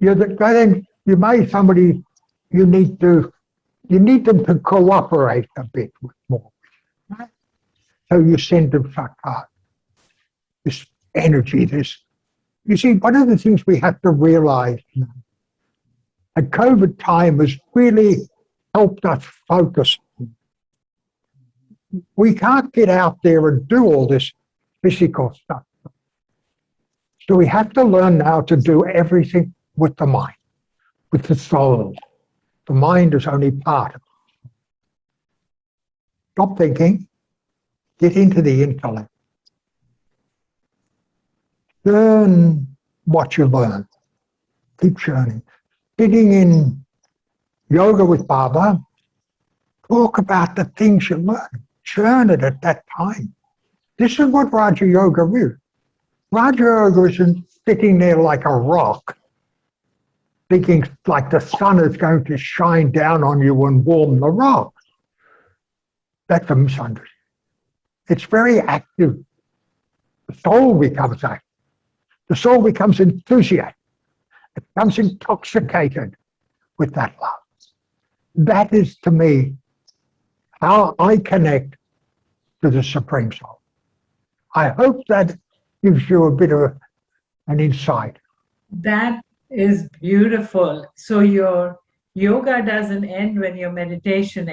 then you made somebody, you need them to cooperate a bit with more. Right? So you send them this energy, you see, one of the things we have to realize now, at COVID time has really helped us focus. We can't get out there and do all this physical stuff. So we have to learn now to do everything with the mind, with the soul. The mind is only part of it. Stop thinking, get into the intellect. Learn what you learn. Keep churning. Sitting in yoga with Baba, talk about the things you learn. Churn it at that time. This is what Raja Yoga is. Raja Yoga isn't sitting there like a rock, thinking like the sun is going to shine down on you and warm the rock. That's a misunderstanding. It's very active. The soul becomes active. The soul becomes enthusiastic. It becomes intoxicated with that love. That is, to me, how I connect to the Supreme Soul. I hope that gives you a bit of an insight. That is beautiful. So your yoga doesn't end when your meditation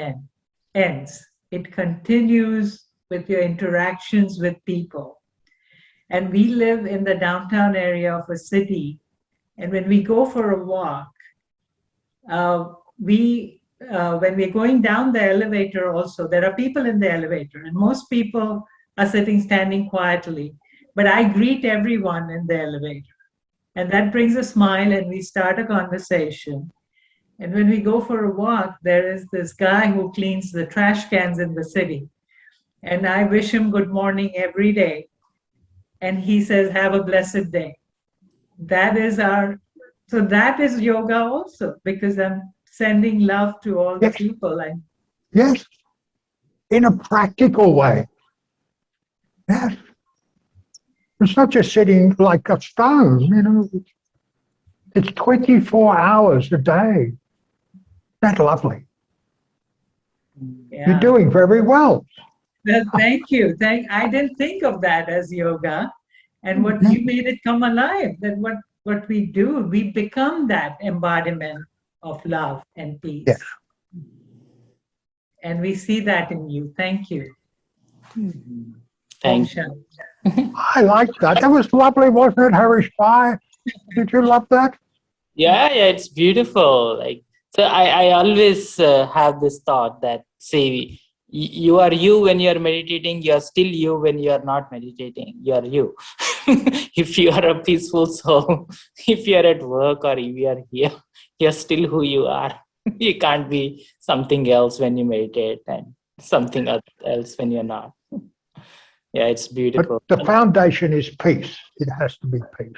ends. It continues with your interactions with people. And we live in the downtown area of a city. And when we go for a walk, when we're going down the elevator also, there are people in the elevator, and most people are standing quietly. But I greet everyone in the elevator. And that brings a smile, and we start a conversation. And when we go for a walk, there is this guy who cleans the trash cans in the city. And I wish him good morning every day. And he says, have a blessed day. That is yoga also, because I'm sending love to all the people. Yes, in a practical way. Yes. It's not just sitting like a stone, It's 24 hours a day. That's lovely. Yeah. You're doing very well. Well, thank you. I didn't think of that as yoga. And what you made it come alive, that what we do, we become that embodiment of love and peace. Yes. And we see that in you. Thank you. Thank you. I like that. That was lovely, wasn't it, Harsha? Did you love that? Yeah, it's beautiful. So I always have this thought that, say, you are you when you're meditating, you're still you when you're not meditating. You're you. If you are a peaceful soul, if you're at work or if you're here, you're still who you are. You can't be something else when you meditate and something else when you're not. Yeah, it's beautiful. But the foundation is peace. It has to be peace.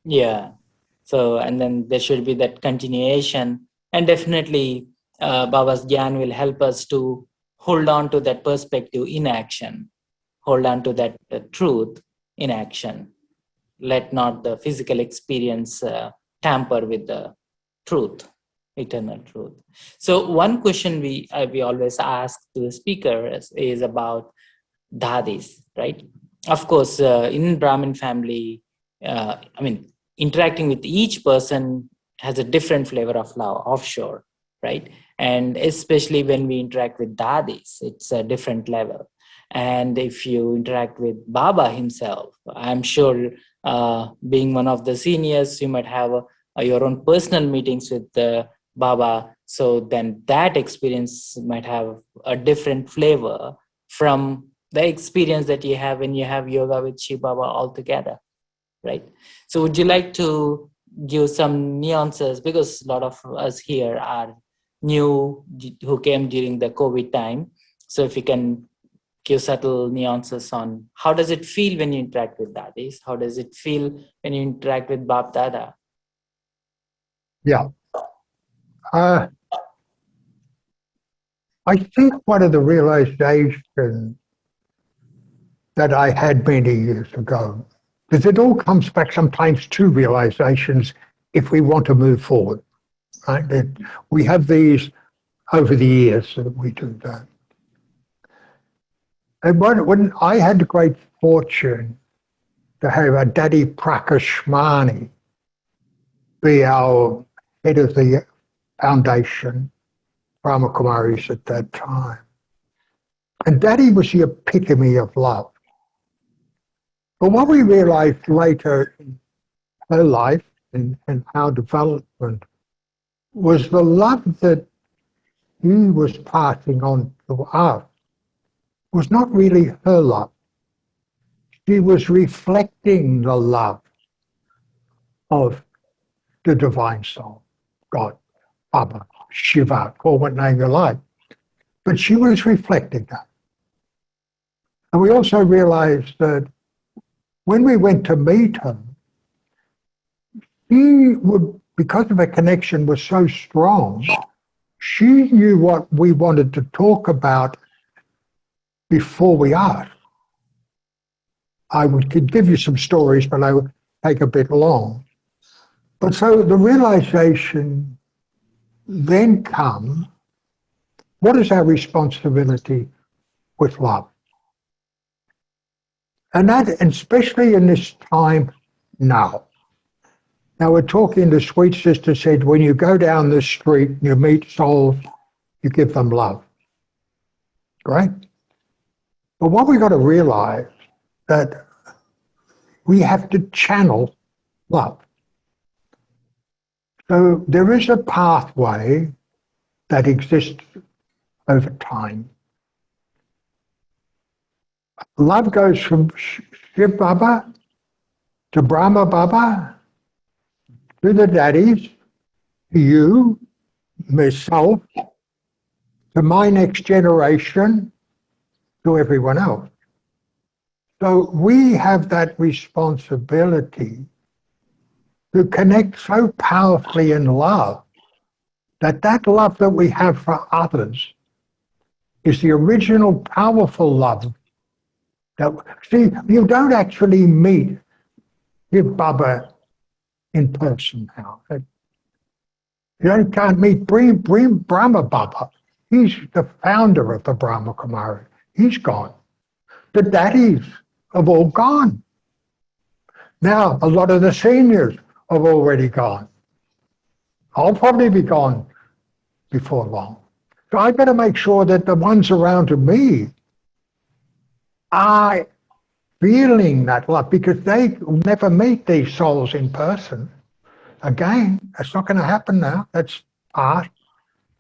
Yeah. So, and then there should be that continuation. And definitely, Baba's Gyan will help us to hold on to that perspective in action. Hold on to that truth in action. Let not the physical experience tamper with the truth, eternal truth. So one question we always ask to the speakers is about dadis, right? Of course, in Brahmin family, interacting with each person has a different flavor of love, offshore, right? And especially when we interact with dadis, it's a different level. And if you interact with Baba himself, I'm sure being one of the seniors, you might have your own personal meetings with Baba. So then that experience might have a different flavor from the experience that you have when you have yoga with Shiv Baba all together, right? So would you like to give some nuances, because a lot of us here are new, who came during the COVID time. So if you can give subtle nuances on how does it feel when you interact with daddies? How does it feel when you interact with Bap Dada? Yeah. I think one of the realizations that I had many years ago, because it all comes back sometimes to realizations if we want to move forward, right? That we have these over the years that we do that. And when I had the great fortune to have a Daddy Prakashmani be our head of the foundation, Brahma Kumaris at that time. And Daddy was the epitome of love. But what we realized later in her life and our development was the love that he was passing on to us was not really her love. She was reflecting the love of the divine soul, God, Baba, Shiva, call what name you like. But she was reflecting that. And we also realized that when we went to meet him, he would, because of her connection was so strong, she knew what we wanted to talk about before we asked. I could give you some stories, but I would take a bit long. But so the realization then comes, what is our responsibility with love? And that, especially in this time now. Now we're talking, the sweet sister said, when you go down the street, you meet souls, you give them love. Right? But what we got to realize that we have to channel love. So there is a pathway that exists over time. Love goes from Shiv Baba to Brahma Baba to the daddies, to you, myself, to my next generation, to everyone else. So we have that responsibility to connect so powerfully in love that love that we have for others is the original powerful love. That, see, you don't actually meet Shiv Baba in person now. You can't meet Brahma Baba. He's the founder of the Brahma Kumaris. He's gone. The daddies have all gone. Now, a lot of the seniors have already gone. I'll probably be gone before long. So I better make sure that the ones around me are feeling that love, because they will never meet these souls in person. Again, that's not going to happen now. That's past.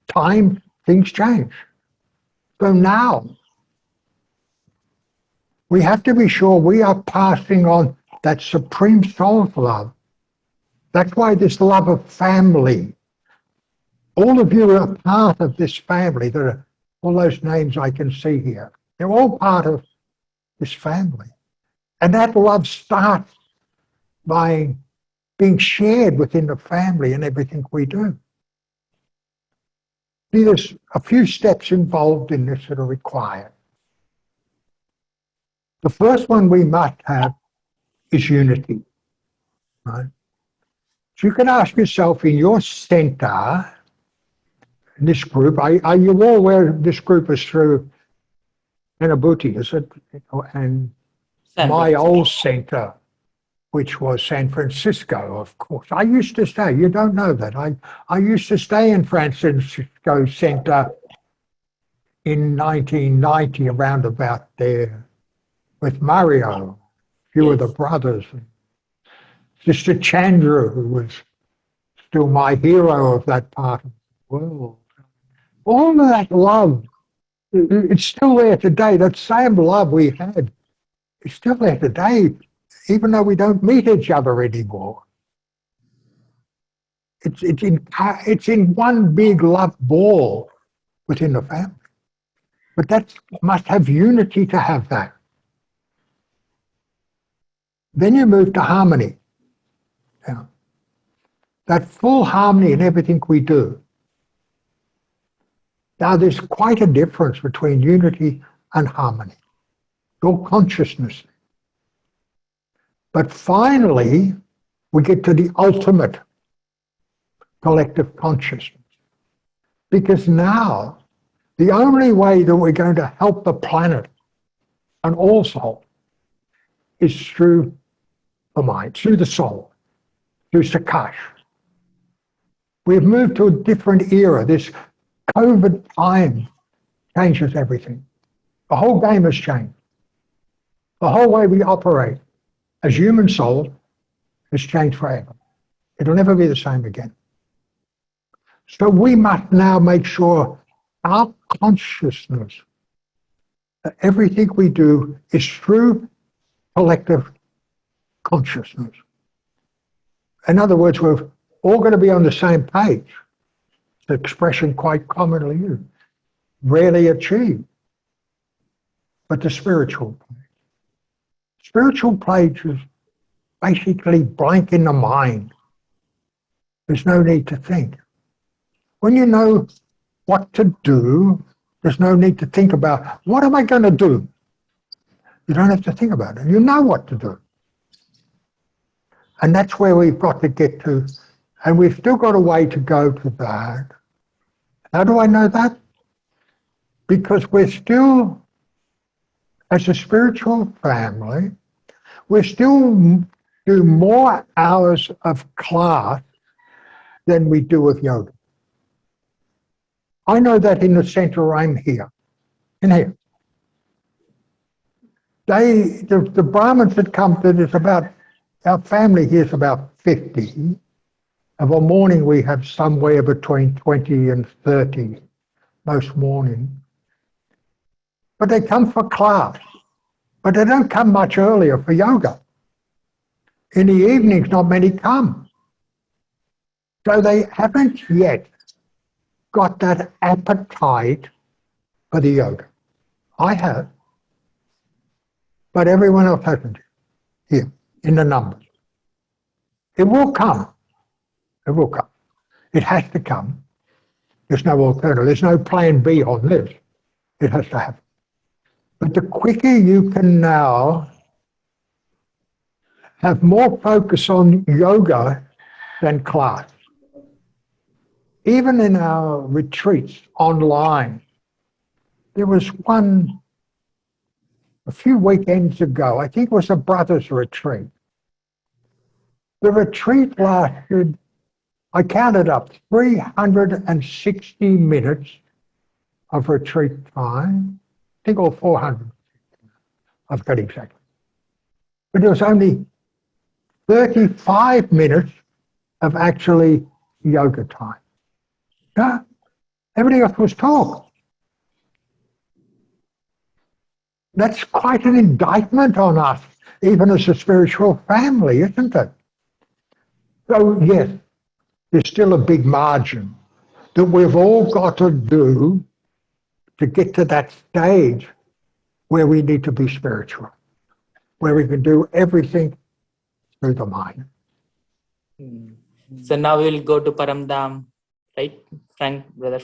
Time, things change. So now, we have to be sure we are passing on that supreme soul's love. That's why this love of family. All of you are part of this family. There are all those names I can see here. They're all part of this family. And that love starts by being shared within the family and everything we do. See, there's a few steps involved in this that are required. The first one we must have is unity. Right? So you can ask yourself in your center, in this group, are you all aware this group is through Anabuti, is it? And my old center, which was San Francisco, of course. I used to stay, you don't know that. I used to stay in Francisco Center in 1990, around about there, with Mario, a few of the brothers. Sister Chandra, who was still my hero of that part of the world. All of that love It's still there today. That same love we had is still there today, even though we don't meet each other anymore. It's in one big love ball within the family. But that must have unity to have that. Then you move to harmony. Yeah. That full harmony in everything we do. Now there's quite a difference between unity and harmony. Your consciousness. But finally, we get to the ultimate collective consciousness. Because now, the only way that we're going to help the planet and all souls is through the mind, through the soul, through Sakash. We've moved to a different era. This COVID time changes everything. The whole game has changed. The whole way we operate as human souls has changed forever. It'll never be the same again. So we must now make sure our consciousness, that everything we do is through collective consciousness. In other words, we're all going to be on the same page. It's an expression quite commonly used, rarely achieved. But the spiritual page. Spiritual page is basically blank in the mind. There's no need to think. When you know what to do, there's no need to think about, what am I going to do? You don't have to think about it. You know what to do. And that's where we've got to get to. And we've still got a way to go to that. How do I know that? Because we're still, as a spiritual family, we're still do more hours of class than we do of yoga. I know that in the center I'm here, in here. The Brahmins that come to this our family here is about 50. Of a morning we have somewhere between 20 and 30, most mornings. But they come for class. But they don't come much earlier for yoga. In the evenings, not many come. So they haven't yet got that appetite for the yoga. I have. But everyone else hasn't here, in the numbers. It will come. It will come. It has to come. There's no alternative. There's no plan B on this. It has to happen. But the quicker you can now have more focus on yoga than class. Even in our retreats online, there was one a few weekends ago, I think it was a brothers retreat. The retreat lasted, I counted up, 360 minutes of retreat time. I think all 400. I've got exactly. But there was only 35 minutes of actually yoga time. Yeah? Everything else was talk. That's quite an indictment on us, even as a spiritual family, isn't it? So yes, there's still a big margin that we've all got to do to get to that stage where we need to be spiritual, where we can do everything through the mind. So now we'll go to Paramdam, right, Frank, brother?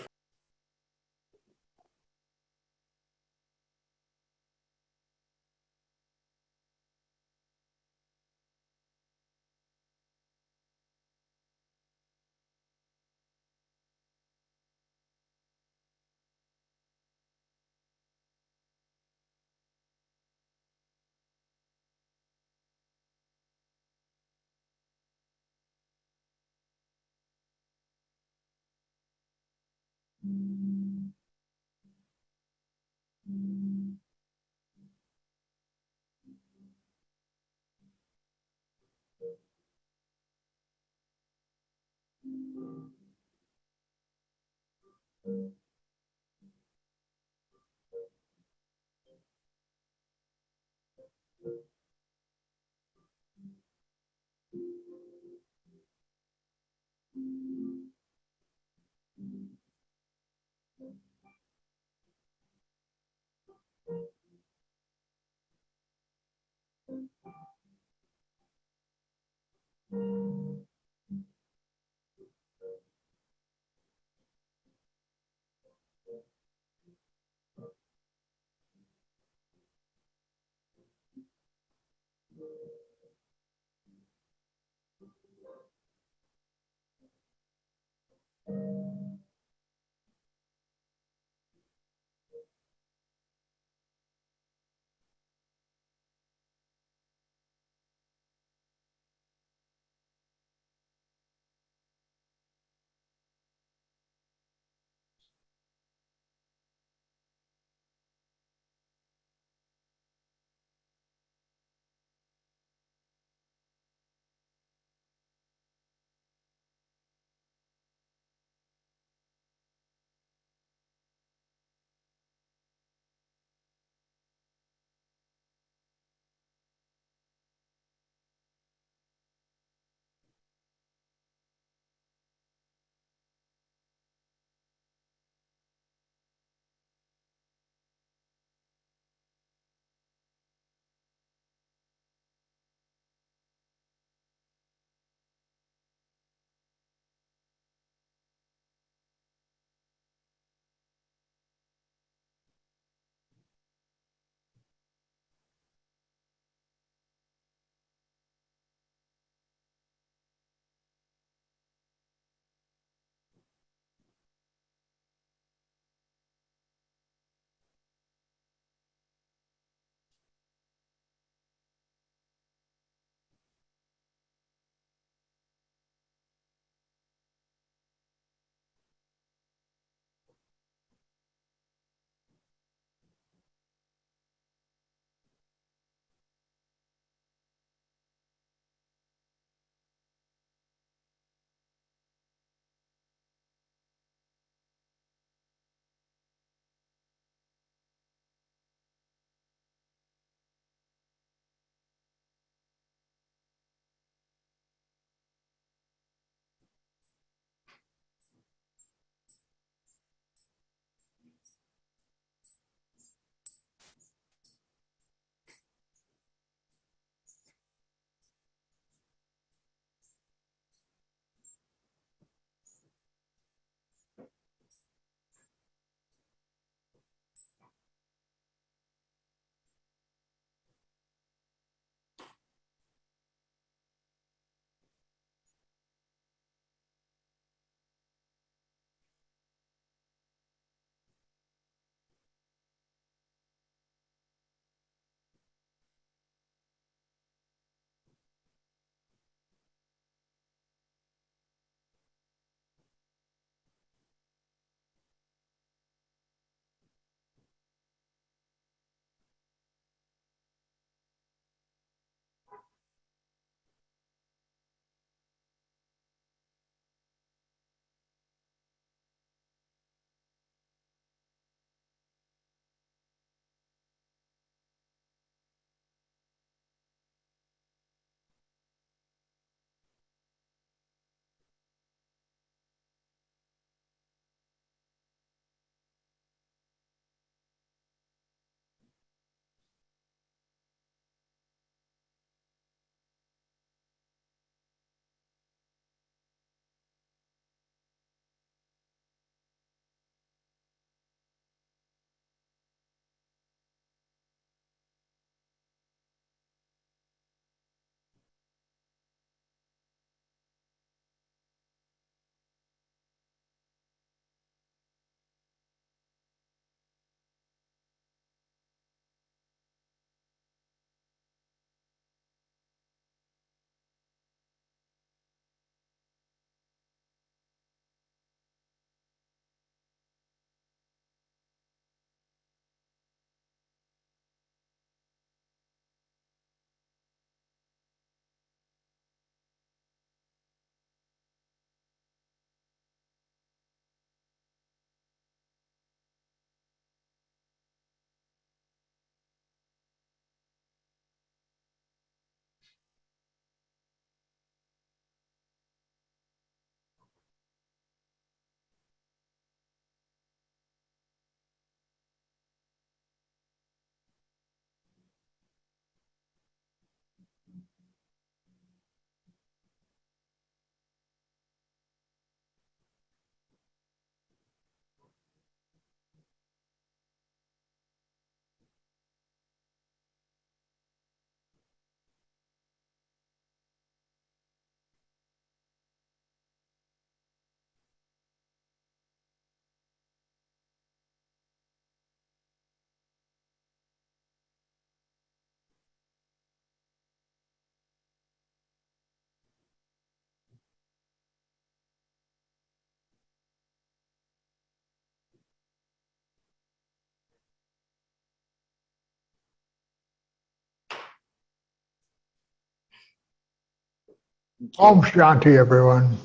Om Shanti, everyone.